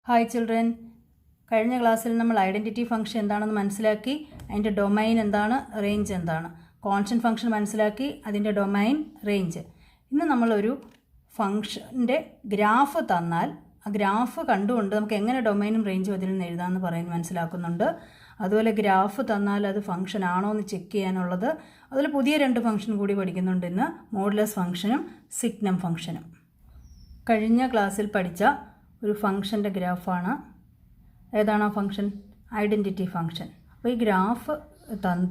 Hi children, കഴിഞ്ഞ ക്ലാസ്സിൽ നമ്മൾ ഐഡൻറ്റിറ്റി ഫംഗ്ഷൻ എന്താണെന്ന് മനസ്സിലാക്കി, അതിൻ്റെ ഡൊമൈൻ എന്താണ്, റേഞ്ച് എന്താണ്. കോൺസ്റ്റൻറ്റ് ഫംഗ്ഷൻ മനസ്സിലാക്കി, അതിൻ്റെ ഡൊമൈൻ, റേഞ്ച്. ഇന്ന് നമ്മളൊരു ഫംഗ്ഷൻ്റെ ഗ്രാഫ് തന്നാൽ ആ ഗ്രാഫ് കണ്ടുകൊണ്ട് നമുക്ക് എങ്ങനെ ഡൊമൈനും റേഞ്ചും അതിൽ നിന്ന് എഴുതാമെന്ന് പറയുന്നത് മനസ്സിലാക്കുന്നുണ്ട്. അതുപോലെ ഗ്രാഫ് തന്നാൽ അത് ഫംഗ്ഷൻ ആണോ എന്ന് ചെക്ക് ചെയ്യാനുള്ളത്. അതിൽ പുതിയ 2 ഫംഗ്ഷൻ കൂടി പഠിക്കുന്നുണ്ട് ഇന്ന്, മോഡുലസ് ഫംഗ്ഷനും സിഗ്നം ഫംഗ്ഷനും. കഴിഞ്ഞ ക്ലാസ്സിൽ പഠിച്ച ഒരു ഫംഗ്ഷൻ്റെ ഗ്രാഫാണ്. ഏതാണ് ആ ഫംഗ്ഷൻ? Identity function. അപ്പോൾ ഈ ഗ്രാഫ്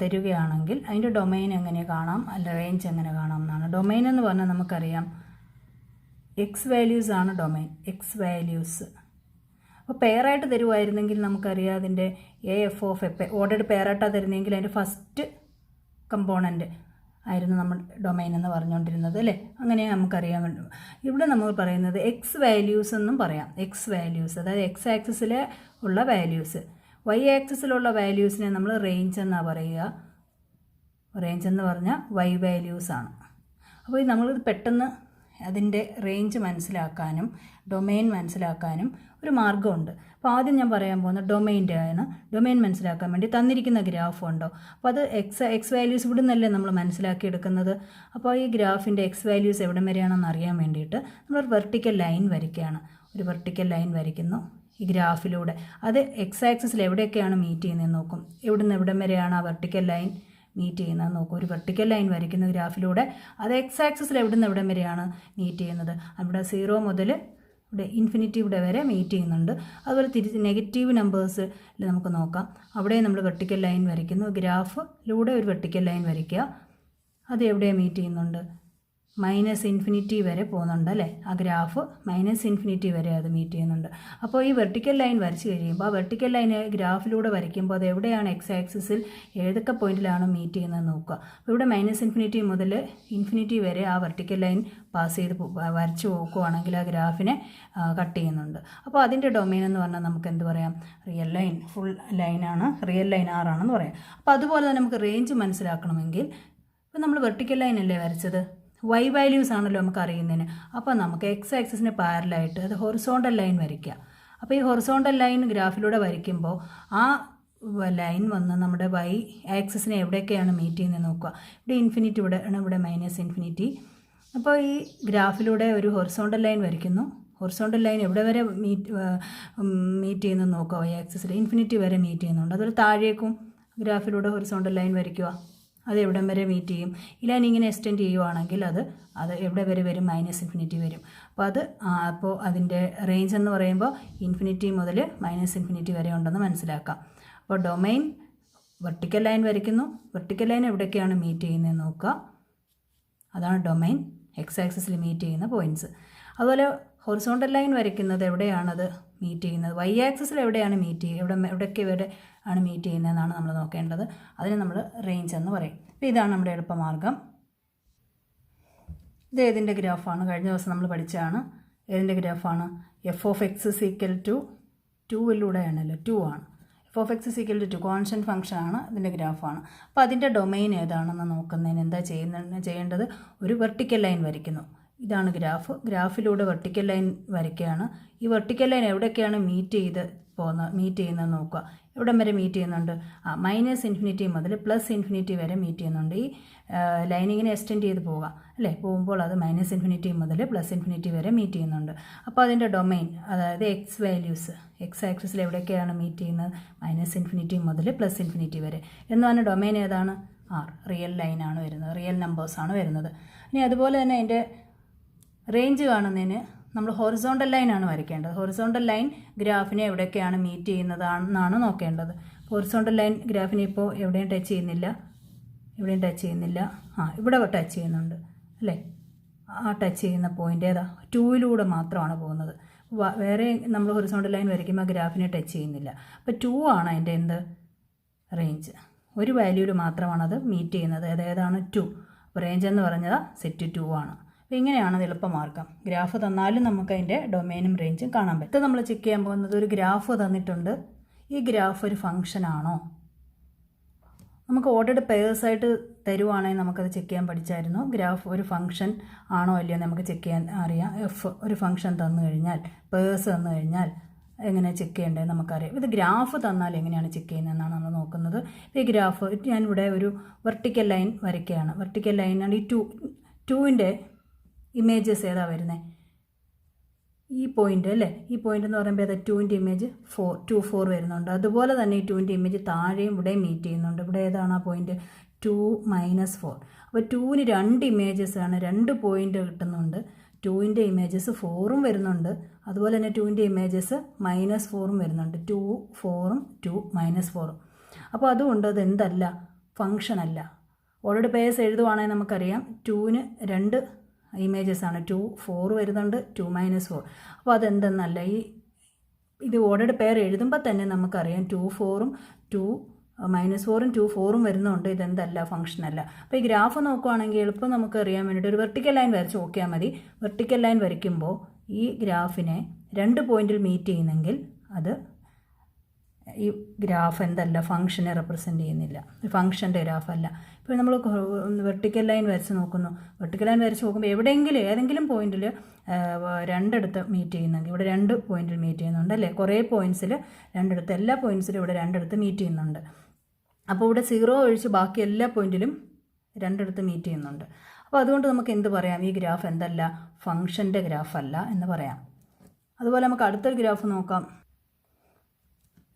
തരികയാണെങ്കിൽ അതിൻ്റെ ഡൊമൈൻ എങ്ങനെ കാണാം, അല്ല റേഞ്ച് എങ്ങനെ കാണാം എന്നാണ്. ഡൊമൈൻ എന്ന് പറഞ്ഞാൽ നമുക്കറിയാം എക്സ് വാല്യൂസ് ആണ് ഡൊമൈൻ, എക്സ് വാല്യൂസ്. അപ്പോൾ പെയറായിട്ട് തരുമായിരുന്നെങ്കിൽ നമുക്കറിയാം അതിൻ്റെ AF(f) ഓർഡേഡ് പെയറായിട്ടാണ് തരുന്നതെങ്കിൽ അതിൻ്റെ ഫസ്റ്റ് കമ്പോണൻറ്റ് ആയിരുന്നു നമ്മൾ ഡൊമൈൻ എന്ന് പറഞ്ഞുകൊണ്ടിരുന്നത്, അല്ലേ? അങ്ങനെ നമുക്കറിയാൻ വേണ്ടി ഇവിടെ നമ്മൾ പറയുന്നത് എക്സ് വാല്യൂസ് എന്നും പറയാം. എക്സ് വാല്യൂസ്, അതായത് എക്സ് ആക്സിസിൽ ഉള്ള വാല്യൂസ്. വൈ ആക്സിസിലുള്ള വാല്യൂസിനെ നമ്മൾ റേഞ്ച് എന്നാണ് പറയുക. റേഞ്ച് എന്ന് പറഞ്ഞാൽ വൈ വാല്യൂസാണ്. അപ്പോൾ നമ്മളിത് പെട്ടെന്ന് അതിൻ്റെ റേഞ്ച് മനസ്സിലാക്കാനും ഡൊമൈൻ മനസ്സിലാക്കാനും ഒരു മാർഗ്ഗമുണ്ട്. അപ്പോൾ ആദ്യം ഞാൻ പറയാൻ പോകുന്ന ഡൊമൈൻ്റെ ആണ്. ഡൊമൈൻ മനസ്സിലാക്കാൻ വേണ്ടി തന്നിരിക്കുന്ന ഗ്രാഫ് ഉണ്ടോ, അപ്പോൾ അത് എക്സ് വാല്യൂസ് ഇവിടെ നിന്നല്ലേ നമ്മൾ മനസ്സിലാക്കിയെടുക്കുന്നത്. അപ്പോൾ ഈ ഗ്രാഫിൻ്റെ എക്സ് വാല്യൂസ് എവിടം വരെയാണെന്ന് അറിയാൻ വേണ്ടിയിട്ട് നമ്മളൊരു വെർട്ടിക്കൽ ലൈൻ വരയ്ക്കുകയാണ്. ഒരു വെർട്ടിക്കൽ ലൈൻ വരയ്ക്കുന്നു ഈ ഗ്രാഫിലൂടെ. അത് എക്സ് ആക്സിസിൽ എവിടെയൊക്കെയാണ് മീറ്റ് ചെയ്യുന്നതെന്ന് നോക്കും. എവിടുന്ന് എവിടം വരെയാണ് ആ വെർട്ടിക്കൽ ലൈൻ മീറ്റ് ചെയ്യുന്നത് നോക്കും. ഒരു വെർട്ടിക്കൽ ലൈൻ വരയ്ക്കുന്ന ഗ്രാഫിലൂടെ അത് എക്സ് ആക്സിസിൽ എവിടുന്ന് എവിടം വരെയാണ് മീറ്റ് ചെയ്യുന്നത്. അവിടെ 0 മുതൽ ഇവിടെ ഇൻഫിനിറ്റി ഇവിടെ വരെ മീറ്റ് ചെയ്യുന്നുണ്ട്. അതുപോലെ തിരിച്ച് നെഗറ്റീവ് നമ്പേഴ്സിൽ നമുക്ക് നോക്കാം. അവിടെ നമ്മൾ വെർട്ടിക്കൽ ലൈൻ വരയ്ക്കുന്നു. ഗ്രാഫിലൂടെ ഒരു വെർട്ടിക്കൽ ലൈൻ വരയ്ക്കുക. അത് എവിടെയാണ് മീറ്റ് ചെയ്യുന്നുണ്ട്? -∞ വരെ പോകുന്നുണ്ട്, അല്ലേ? ആ ഗ്രാഫ് -∞ വരെ അത് മീറ്റ് ചെയ്യുന്നുണ്ട്. അപ്പോൾ ഈ വെർട്ടിക്കൽ ലൈൻ വരച്ച് കഴിയുമ്പോൾ ആ വെർട്ടിക്കൽ ലൈൻ ഗ്രാഫിലൂടെ വരയ്ക്കുമ്പോൾ അത് എവിടെയാണ് എക്സ് ആക്സിസിൽ ഏതൊക്കെ പോയിന്റിലാണ് മീറ്റ് ചെയ്യുന്നത് നോക്കുക. അപ്പോൾ ഇവിടെ -∞ മുതൽ ഇൻഫിനിറ്റി വരെ ആ വെർട്ടിക്കൽ ലൈൻ പാസ് ചെയ്ത് വരച്ച് നോക്കുകയാണെങ്കിൽ ആ ഗ്രാഫിനെ കട്ട് ചെയ്യുന്നുണ്ട്. അപ്പോൾ അതിൻ്റെ ഡൊമൈൻ എന്ന് പറഞ്ഞാൽ നമുക്ക് എന്ത് പറയാം? റിയൽ ലൈൻ, ഫുൾ ലൈനാണ്, റിയൽ ലൈൻ R ആണെന്ന് പറയാം. അപ്പോൾ അതുപോലെ തന്നെ നമുക്ക് റേഞ്ച് മനസ്സിലാക്കണമെങ്കിൽ ഇപ്പോൾ നമ്മൾ വെർട്ടിക്കൽ ലൈൻ അല്ലേ വരച്ചത്, വൈ വാല്യൂസ് ആണല്ലോ നമുക്ക് അറിയുന്നതിന്. അപ്പോൾ നമുക്ക് എക്സ് ആക്സിസിന് പാരലായിട്ട് അത് ഹൊറിസോണ്ടൽ ലൈൻ വരയ്ക്കുക. അപ്പോൾ ഈ ഹൊറിസോണ്ടൽ ലൈൻ ഗ്രാഫിലൂടെ വരയ്ക്കുമ്പോൾ ആ ലൈൻ വന്ന് നമ്മുടെ വൈ ആക്സിസിനെ എവിടെയൊക്കെയാണ് മീറ്റ് ചെയ്യുന്നത് നോക്കുക. ഇവിടെ ഇൻഫിനിറ്റി ഇവിടെ ആണ്, ഇവിടെ -∞. അപ്പോൾ ഈ ഗ്രാഫിലൂടെ ഒരു ഹൊറിസോണ്ടൽ ലൈൻ വരയ്ക്കുന്നു. ഹൊറിസോണ്ടൽ ലൈൻ എവിടെ വരെ മീറ്റ് ചെയ്യുന്നത് നോക്കുക. വൈ ആക്സിസിൽ ഇൻഫിനിറ്റി വരെ മീറ്റ് ചെയ്യുന്നുണ്ട്. അതുപോലെ താഴേക്കും ഗ്രാഫിലൂടെ ഹൊറിസോണ്ടൽ ലൈൻ വരയ്ക്കുക. അത് എവിടം വരെ മീറ്റ് ചെയ്യും? ഈ ലൈൻ ഇങ്ങനെ എക്സ്റ്റെൻഡ് ചെയ്യുവാണെങ്കിൽ അത് എവിടെ വരെ വരും? -∞ വരും. അപ്പോൾ അതിൻ്റെ റേഞ്ച് എന്ന് പറയുമ്പോൾ ഇൻഫിനിറ്റി മുതൽ -∞ വരെ ഉണ്ടെന്ന് മനസ്സിലാക്കാം. അപ്പോൾ ഡൊമൈൻ വെർട്ടിക്കൽ ലൈൻ വരയ്ക്കുന്നു. വെർട്ടിക്കൽ ലൈൻ എവിടെയൊക്കെയാണ് മീറ്റ് ചെയ്യുന്നത് നോക്കുക. അതാണ് ഡൊമൈൻ, എക്സ് ആക്സിസിൽ മീറ്റ് ചെയ്യുന്ന പോയിൻറ്റ്സ്. അതുപോലെ ഹൊറിസോണ്ടൽ ലൈൻ വരയ്ക്കുന്നത് എവിടെയാണത് മീറ്റ് ചെയ്യുന്നത്, വൈ ആക്സിസിൽ എവിടെയാണ് മീറ്റ് ചെയ്യുക, എവിടെയൊക്കെ വരെ ആണ് മീറ്റ് ചെയ്യുന്നതെന്നാണ് നമ്മൾ നോക്കേണ്ടത്. അതിന് നമ്മൾ റേഞ്ച് എന്ന് പറയും. അപ്പോൾ ഇതാണ് നമ്മുടെ എളുപ്പമാർഗ്ഗം. ഇത് ഏതിൻ്റെ ഗ്രാഫാണ്? കഴിഞ്ഞ ദിവസം നമ്മൾ പഠിച്ചതാണ്. ഏതിൻ്റെ ഗ്രാഫാണ്? f(x) = 2-ലൂടെയാണല്ലോ, 2 ആണ്. f(x) = 2 കോൺസ്റ്റൻറ്റ് ഫംഗ്ഷനാണ്, ഇതിൻ്റെ ഗ്രാഫാണ്. അപ്പോൾ അതിൻ്റെ ഡൊമൈൻ ഏതാണെന്ന് നോക്കുന്നതിന് എന്താ ചെയ്യേണ്ടത്? ഒരു വെർട്ടിക്കൽ ലൈൻ വരയ്ക്കുന്നു. ഇതാണ് ഗ്രാഫ്. ഗ്രാഫിലൂടെ വെർട്ടിക്കൽ ലൈൻ വരയ്ക്കുകയാണ്. ഈ വെർട്ടിക്കൽ ലൈൻ എവിടെയൊക്കെയാണ് മീറ്റ് ചെയ്യുന്നത് നോക്കുക. എവിടം വരെ മീറ്റ് ചെയ്യുന്നുണ്ട്? -∞ മുതൽ +∞ വരെ മീറ്റ് ചെയ്യുന്നുണ്ട്. ഈ ലൈനിങ്ങിനെ എക്സ്റ്റെൻഡ് ചെയ്ത് പോകാം, അല്ലേ? പോകുമ്പോൾ അത് -∞ മുതൽ +∞ വരെ മീറ്റ് ചെയ്യുന്നുണ്ട്. അപ്പോൾ അതിൻ്റെ ഡൊമൈൻ, അതായത് എക്സ് വാല്യൂസ്, എക്സ് ആക്സിസിൽ എവിടെയൊക്കെയാണ് മീറ്റ് ചെയ്യുന്നത്? -∞ മുതൽ +∞ വരെ എന്ന് പറഞ്ഞാൽ ഡൊമൈൻ ഏതാണ്? R, റിയൽ ലൈനാണ് വരുന്നത്, റിയൽ നമ്പേഴ്സാണ് വരുന്നത്. ഇനി അതുപോലെ തന്നെ അതിൻ്റെ റേഞ്ച് കാണുന്നതിന് നമ്മൾ ഹൊറിസോണ്ടൽ ലൈനാണ് വരയ്ക്കേണ്ടത്. ഹൊറിസോണ്ടൽ ലൈൻ ഗ്രാഫിനെ എവിടെയൊക്കെയാണ് മീറ്റ് ചെയ്യുന്നതാണെന്നാണ് നോക്കേണ്ടത്. ഹൊറിസോണ്ടൽ ലൈൻ ഗ്രാഫിനെ ഇപ്പോൾ എവിടെയും ടച്ച് ചെയ്യുന്നില്ല. ഇവിടെ ടച്ച് ചെയ്യുന്നുണ്ട്, അല്ലേ? ആ ടച്ച് ചെയ്യുന്ന പോയിൻ്റ് ഏതാ? 2-ലൂടെ മാത്രമാണ് പോകുന്നത്. വേറെ നമ്മൾ ഹൊറിസോണ്ടൽ ലൈൻ വരയ്ക്കുമ്പോൾ ഗ്രാഫിനെ ടച്ച് ചെയ്യുന്നില്ല. അപ്പോൾ 2 ആണ് അതിൻ്റെ എന്ത്? റേഞ്ച്. ഒരു വാല്യൂവിൽ മാത്രമാണ് അത് മീറ്റ് ചെയ്യുന്നത്. ഏതാണ്? 2. അപ്പോൾ റേഞ്ച് എന്ന് പറഞ്ഞത് സെറ്റ് 2 ആണ്. അപ്പോൾ ഇങ്ങനെയാണ് അത് എളുപ്പമാർഗ്ഗം. ഗ്രാഫ് തന്നാലും നമുക്ക് അതിൻ്റെ ഡൊമൈനും റേഞ്ചും കാണാൻ പറ്റും. ഇത് നമ്മൾ ചെക്ക് ചെയ്യാൻ പോകുന്നത്, ഒരു ഗ്രാഫ് തന്നിട്ടുണ്ട്. ഈ ഗ്രാഫ് ഒരു ഫംഗ്ഷൻ ആണോ? നമുക്ക് ഓർഡേഡ് പെയേഴ്സായിട്ട് തരുവാണെങ്കിൽ നമുക്കത് ചെക്ക് ചെയ്യാൻ പഠിച്ചായിരുന്നു. ഗ്രാഫ് ഒരു ഫംഗ്ഷൻ ആണോ അല്ലയോ നമുക്ക് ചെക്ക് ചെയ്യാൻ അറിയാം. ഒരു ഫംഗ്ഷൻ തന്നു കഴിഞ്ഞാൽ, പെയേഴ്സ് തന്നു കഴിഞ്ഞാൽ എങ്ങനെ ചെക്ക് ചെയ്യേണ്ടത് നമുക്കറിയാം. ഇത് ഗ്രാഫ് തന്നാൽ എങ്ങനെയാണ് ചെക്ക് ചെയ്യുന്നതെന്നാണ് നമ്മൾ നോക്കുന്നത്. ഈ ഗ്രാഫ് ഞാനിവിടെ ഒരു വെർട്ടിക്കൽ ലൈൻ വരയ്ക്കുകയാണ്. വെർട്ടിക്കൽ ലൈനാണ്. ഈ ടൂവിൻ്റെ ഇമേജസ് ഏതാ വരുന്നത്? ഈ പോയിൻ്റ് അല്ലേ, ഈ പോയിൻ്റ് എന്ന് പറയുമ്പോൾ ഏതാ? 2ൻ്റെ ഇമേജ് 4 വരുന്നുണ്ട്. അതുപോലെ തന്നെ ഈ 2ൻ്റെ ഇമേജ് താഴെയും ഇവിടെ മീറ്റ് ചെയ്യുന്നുണ്ട്. ഇവിടെ ഏതാണ് ആ പോയിൻ്റ്? 2 - 4. അപ്പോൾ 2ന് 2 ഇമേജസ് ആണ്, 2 പോയിൻ്റ് കിട്ടുന്നുണ്ട്. 2ൻ്റെ ഇമേജസ് 4ഉം വരുന്നുണ്ട്. അതുപോലെ തന്നെ 2ൻ്റെ ഇമേജസ് -4ഉം വരുന്നുണ്ട്. 2 4ഉം 2 -4ഉം. അപ്പോൾ അതുകൊണ്ട് അത് എന്തല്ല? ഫങ്ഷൻ അല്ല. ഓൾറെഡി പേഴ്സ് എഴുതുവാണെങ്കിൽ നമുക്കറിയാം 2ന് 2 ഇമേജസ് ആണ്. 2 4 വരുന്നുണ്ട്, 2 -4. അപ്പോൾ അതെന്തെന്നല്ല. ഇത് ഓൾറെഡി പേർ എഴുതുമ്പോൾ തന്നെ നമുക്കറിയാം 2 4ഉം 2 -4ഉം 2 4ഉം വരുന്നുണ്ട്. ഇതെന്തല്ല? ഫംഗ്ഷനല്ല. അപ്പോൾ ഈ ഗ്രാഫ് നോക്കുവാണെങ്കിൽ എളുപ്പം നമുക്ക് അറിയാൻ വേണ്ടിയിട്ട് ഒരു വെർട്ടിക്കൽ ലൈൻ വരച്ച് നോക്കിയാൽ മതി. വെർട്ടിക്കൽ ലൈൻ വരയ്ക്കുമ്പോൾ ഈ ഗ്രാഫിനെ 2 പോയിന്റിൽ മീറ്റ് ചെയ്യുന്നെങ്കിൽ അത് ഈ ഗ്രാഫ് എന്തല്ല? ഫംഗ്ഷനെ റെപ്രസെൻ്റ് ചെയ്യുന്നില്ല. ഫംഗ്ഷൻ്റെ ഗ്രാഫല്ല. ഇപ്പോൾ നമ്മൾ വെർട്ടിക്കൽ ലൈൻ വരച്ച് നോക്കുന്നു. വെർട്ടിക്കൽ ലൈൻ വരച്ച് നോക്കുമ്പോൾ എവിടെയെങ്കിലും ഏതെങ്കിലും പോയിന്റിൽ 2 മീറ്റ് ചെയ്യുന്നെങ്കിൽ ഇവിടെ 2 പോയിന്റിൽ മീറ്റ് ചെയ്യുന്നുണ്ട് അല്ലേ? കുറേ പോയിൻറ്റ്സിൽ 2 എല്ലാ പോയിൻറ്റ്സിലും ഇവിടെ 2 മീറ്റ് ചെയ്യുന്നുണ്ട്. അപ്പോൾ ഇവിടെ 0 ഒഴിച്ച് ബാക്കി എല്ലാ പോയിന്റിലും 2 മീറ്റ് ചെയ്യുന്നുണ്ട്. അപ്പോൾ അതുകൊണ്ട് നമുക്ക് എന്ത് പറയാം? ഈ ഗ്രാഫ് എന്തല്ല? ഫംഗ്ഷൻ്റെ ഗ്രാഫല്ല എന്ന് പറയാം. അതുപോലെ നമുക്ക് അടുത്തൊരു ഗ്രാഫ് നോക്കാം.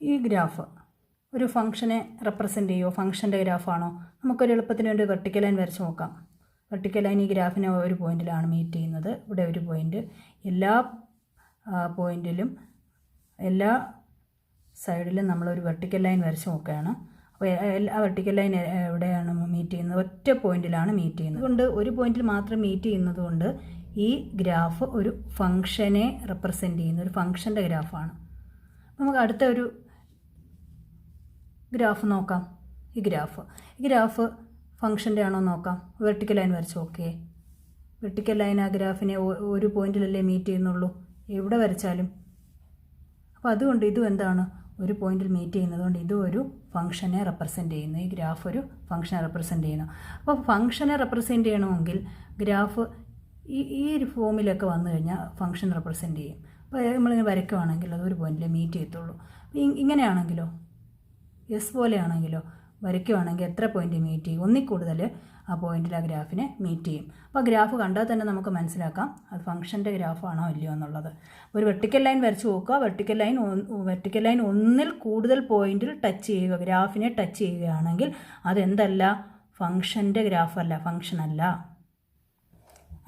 ഈ ഗ്രാഫ് ഒരു ഫംഗ്ഷനെ റെപ്രസെൻ്റ് ചെയ്യുമോ? ഫംഗ്ഷൻ്റെ ഗ്രാഫാണോ? നമുക്കൊരു എളുപ്പത്തിന് വേണ്ടി വെർട്ടിക്കൽ ലൈൻ വരച്ച് നോക്കാം. വെർട്ടിക്കൽ ലൈൻ ഈ ഗ്രാഫിനെ ഒരു പോയിന്റിലാണ് മീറ്റ് ചെയ്യുന്നത്. ഇവിടെ ഒരു പോയിന്റ്, എല്ലാ പോയിന്റിലും എല്ലാ സൈഡിലും നമ്മളൊരു വെർട്ടിക്കൽ ലൈൻ വരച്ച് നോക്കുകയാണ്. അപ്പോൾ ആ വെർട്ടിക്കൽ ലൈൻ എവിടെയാണ് മീറ്റ് ചെയ്യുന്നത്? ഒറ്റ പോയിന്റിലാണ് മീറ്റ് ചെയ്യുന്നത്. അതുകൊണ്ട് ഒരു പോയിന്റിൽ മാത്രം മീറ്റ് ചെയ്യുന്നത് കൊണ്ട് ഈ ഗ്രാഫ് ഒരു ഫംഗ്ഷനെ റെപ്രസെൻ്റ് ചെയ്യുന്ന ഒരു ഫംഗ്ഷൻ്റെ ഗ്രാഫാണ്. നമുക്ക് അടുത്ത ഒരു ഗ്രാഫ് നോക്കാം. ഈ ഗ്രാഫ് ഫംഗ്ഷൻ്റെ ആണോ നോക്കാം. വെർട്ടിക്കൽ ലൈൻ വരച്ച് നോക്കിയേ. വെർട്ടിക്കൽ ലൈൻ ആ ഗ്രാഫിനെ ഒരു പോയിന്റിലല്ലേ മീറ്റ് ചെയ്യുന്നുള്ളൂ, എവിടെ വരച്ചാലും. അപ്പോൾ അതുകൊണ്ട് ഇതും എന്താണ്? ഒരു പോയിന്റിൽ മീറ്റ് ചെയ്യുന്നതുകൊണ്ട് ഇതും ഒരു ഫംഗ്ഷനെ റെപ്രസെൻ്റ് ചെയ്യുന്നു. ഈ ഗ്രാഫ് ഒരു ഫംഗ്ഷനെ റെപ്രസെൻ്റ് ചെയ്യുന്നു. അപ്പോൾ ഫംഗ്ഷനെ റെപ്രസെൻ്റ് ചെയ്യണമെങ്കിൽ ഗ്രാഫ് ഈ ഒരു ഫോമിലൊക്കെ വന്നു കഴിഞ്ഞാൽ ഫംഗ്ഷൻ റെപ്രസെൻ്റ് ചെയ്യും. അപ്പോൾ നമ്മളിങ്ങനെ വരയ്ക്കുകയാണെങ്കിൽ അത് ഒരു പോയിന്റിൽ മീറ്റ് ചെയ്യത്തുള്ളൂ. ഇങ്ങനെയാണെങ്കിലോ, എസ് പോലെയാണെങ്കിലോ വരയ്ക്കുകയാണെങ്കിൽ എത്ര പോയിന്റ് മീറ്റ് ചെയ്യും? ഒന്നിൽ കൂടുതൽ ആ പോയിന്റിൽ ആ ഗ്രാഫിനെ മീറ്റ് ചെയ്യും. അപ്പോൾ ഗ്രാഫ് കണ്ടാൽ തന്നെ നമുക്ക് മനസ്സിലാക്കാം അത് ഫംഗ്ഷൻ്റെ ഗ്രാഫാണോ അല്ലയോ എന്നുള്ളത്. ഒരു വെർട്ടിക്കൽ ലൈൻ വരച്ച് നോക്കുക. വെർട്ടിക്കൽ ലൈൻ ഒന്നിൽ കൂടുതൽ പോയിന്റിൽ ടച്ച് ചെയ്യുക, ഗ്രാഫിനെ ടച്ച് ചെയ്യുകയാണെങ്കിൽ അതെന്തല്ല? ഫംഗ്ഷൻ്റെ ഗ്രാഫല്ല, ഫംഗ്ഷനല്ല.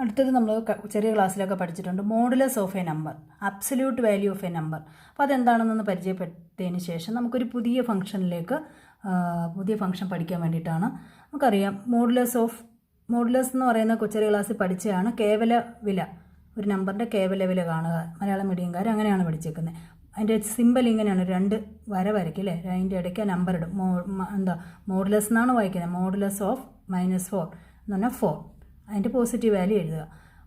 അടുത്തത് നമ്മൾ ചെറിയ ക്ലാസ്സിലൊക്കെ പഠിച്ചിട്ടുണ്ട് modulus of A number, absolute value of A number. അപ്പോൾ അതെന്താണെന്നൊന്ന് പരിചയപ്പെട്ടതിന് ശേഷം നമുക്കൊരു പുതിയ ഫംഗ്ഷൻ പഠിക്കാൻ വേണ്ടിയിട്ടാണ്. നമുക്കറിയാം മോഡുലസ് എന്ന് പറയുന്ന ചെറിയ ക്ലാസ്സിൽ പഠിച്ചതാണ് കേവല വില, ഒരു നമ്പറിൻ്റെ കേവല വില കാണുക. മലയാളം മീഡിയംകാർ അങ്ങനെയാണ് പഠിച്ചേക്കുന്നത്. അതിൻ്റെ സിമ്പിൾ ഇങ്ങനെയാണ്, 2 വര വരയ്ക്കും അല്ലേ, അതിൻ്റെ ഇടയ്ക്ക് നമ്പർ ഇടും. മോഡുലസ് എന്നാണ് വായിക്കുന്നത്. മോഡുലസ് ഓഫ് -4 എന്ന് പറഞ്ഞാൽ 4, അതിൻ്റെ പോസിറ്റീവ് വാല്യൂ എഴുതുക.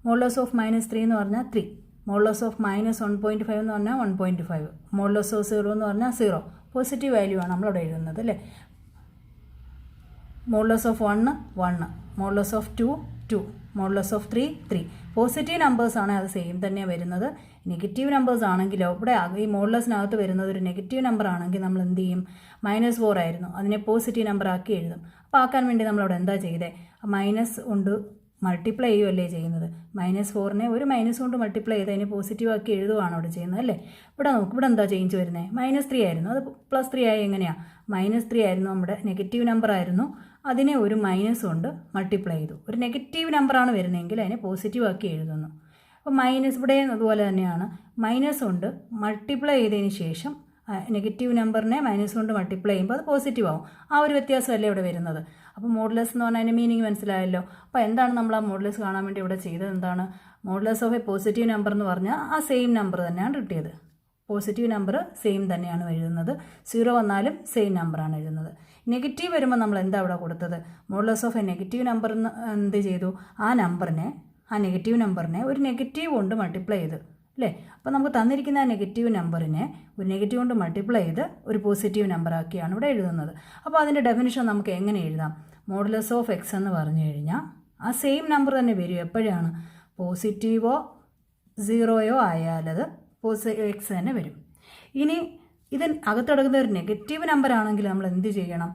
മോഡുലസ് ഓഫ് -3 എന്ന് പറഞ്ഞാൽ 3, മോഡുലസ് ഓഫ് -1.5 എന്ന് പറഞ്ഞാൽ 1.5, മോഡുലസ് ഓഫ് 0 എന്ന് പറഞ്ഞാൽ 0. പോസിറ്റീവ് വാല്യൂ ആണ് നമ്മളവിടെ എഴുതുന്നത് അല്ലേ. Modulus of 1 1, modulus of 2 2, modulus of 3 3. Positive നമ്പേഴ്സാണ് അത് സെയിം തന്നെ വരുന്നത്. നെഗറ്റീവ് നമ്പേഴ്സ് ആണെങ്കിലോ, ഇവിടെ ഈ മോഡുലസിനകത്ത് വരുന്നത് ഒരു നെഗറ്റീവ് നമ്പർ ആണെങ്കിൽ നമ്മൾ എന്ത് ചെയ്യും? -4 ആയിരുന്നു, അതിനെ പോസിറ്റീവ് നമ്പർ ആക്കി എഴുതും. അപ്പോൾ ആക്കാൻ വേണ്ടി നമ്മളവിടെ എന്താ ചെയ്തത്? മൈനസ് കൊണ്ട് മൾട്ടിപ്ലൈ ചെയ്യുകയല്ലേ ചെയ്യുന്നത്. -4നെ ഒരു മൈനസ് കൊണ്ട് മൾട്ടിപ്ലൈ ചെയ്ത് അതിനെ പോസിറ്റീവ് ആക്കി എഴുതുകയാണ് അവിടെ ചെയ്യുന്നത് അല്ലേ. ഇവിടെ നോക്ക്, ഇവിടെ എന്താ ചേഞ്ച് വരുന്നത്? -3 ആയിരുന്നു, അത് +3 ആയി. എങ്ങനെയാണ്? -3 ആയിരുന്നു, നമ്മുടെ നെഗറ്റീവ് നമ്പർ ആയിരുന്നു, അതിനെ ഒരു മൈനസ് കൊണ്ട് മൾട്ടിപ്ലൈ ചെയ്തു. ഒരു നെഗറ്റീവ് നമ്പറാണ് വരുന്നതെങ്കിൽ അതിനെ പോസിറ്റീവ് ആക്കി എഴുതുന്നു. അപ്പോൾ ഇവിടെ അതുപോലെ തന്നെയാണ്, മൈനസ് കൊണ്ട് മൾട്ടിപ്ലൈ ചെയ്തതിന് ശേഷം നെഗറ്റീവ് നമ്പറിനെ മൈനസ് കൊണ്ട് മൾട്ടിപ്ലൈ ചെയ്യുമ്പോൾ അത് പോസിറ്റീവ് ആവും. ആ ഒരു വ്യത്യാസമല്ലേ ഇവിടെ വരുന്നത്. അപ്പോൾ മോഡുലസ് എന്ന് പറഞ്ഞാൽ അതിൻ്റെ മീനിങ് മനസ്സിലായല്ലോ. അപ്പോൾ എന്താണ് നമ്മൾ ആ മോഡുലസ് കാണാൻ വേണ്ടി ഇവിടെ ചെയ്തത്? എന്താണ് modulus of A positive number എന്ന് പറഞ്ഞാൽ ആ സെയിം നമ്പർ തന്നെയാണ് കിട്ടിയത്. പോസിറ്റീവ് നമ്പർ സെയിം തന്നെയാണ് എഴുതുന്നത്. 0 വന്നാലും സെയിം നമ്പറാണ് എഴുതുന്നത്. നെഗറ്റീവ് വരുമ്പോൾ നമ്മൾ എന്താ അവിടെ കൊടുത്തത്? Modulus of A negative number എന്ന് എന്ത് ചെയ്തു? ആ നെഗറ്റീവ് നമ്പറിനെ ഒരു നെഗറ്റീവ് കൊണ്ട് മൾട്ടിപ്ലൈ ചെയ്ത് അല്ലേ. അപ്പോൾ നമുക്ക് തന്നിരിക്കുന്ന ആ നെഗറ്റീവ് നമ്പറിനെ ഒരു നെഗറ്റീവ് കൊണ്ട് മൾട്ടിപ്ലൈ ചെയ്ത് ഒരു പോസിറ്റീവ് നമ്പർ ആക്കിയാണ് ഇവിടെ എഴുതുന്നത്. അപ്പോൾ അതിൻ്റെ ഡെഫിനിഷൻ നമുക്ക് എങ്ങനെ എഴുതാം? മോഡുലസ് ഓഫ് എക്സ് എന്ന് പറഞ്ഞു കഴിഞ്ഞാൽ ആ സെയിം നമ്പർ തന്നെ വരും. എപ്പോഴാണ്? പോസിറ്റീവോ 0യോ ആയാലത് എക്സ് തന്നെ വരും. ഇനി ഇത് അകത്ത് കിടക്കുന്ന ഒരു നെഗറ്റീവ് നമ്പർ ആണെങ്കിൽ നമ്മൾ എന്ത് ചെയ്യണം?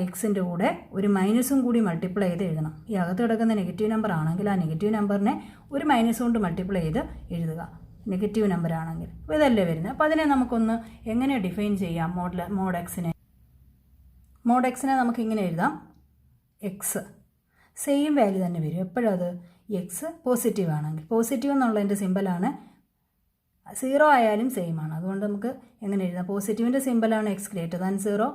എക്സിൻ്റെ കൂടെ ഒരു മൈനസും കൂടി മൾട്ടിപ്ലൈ ചെയ്ത് എഴുതണം. ഈ അകത്ത് കിടക്കുന്ന നെഗറ്റീവ് നമ്പർ ആണെങ്കിൽ ആ നെഗറ്റീവ് നമ്പറിനെ ഒരു മൈനസ് കൊണ്ട് മൾട്ടിപ്ലൈ ചെയ്ത് എഴുതുക, നെഗറ്റീവ് നമ്പർ ആണെങ്കിൽ. അപ്പോൾ ഇതല്ലേ വരുന്നത്. അപ്പോൾ അതിനെ നമുക്കൊന്ന് എങ്ങനെ ഡിഫൈൻ ചെയ്യാം? മോഡ് എക്സിനെ നമുക്ക് ഇങ്ങനെ എഴുതാം. എക്സ് സെയിം വാല്യൂ തന്നെ വരും. എപ്പോഴത്? എക്സ് പോസിറ്റീവ് ആണെങ്കിൽ. പോസിറ്റീവ് എന്നുള്ളതിൻ്റെ സിമ്പലാണ് 0 ആയാലും സെയിം ആണ്. അതുകൊണ്ട് നമുക്ക് എങ്ങനെ എഴുതാം? പോസിറ്റീവിൻ്റെ സിമ്പലാണ് എക്സ് ഗ്രേറ്റർ ദാൻ 0.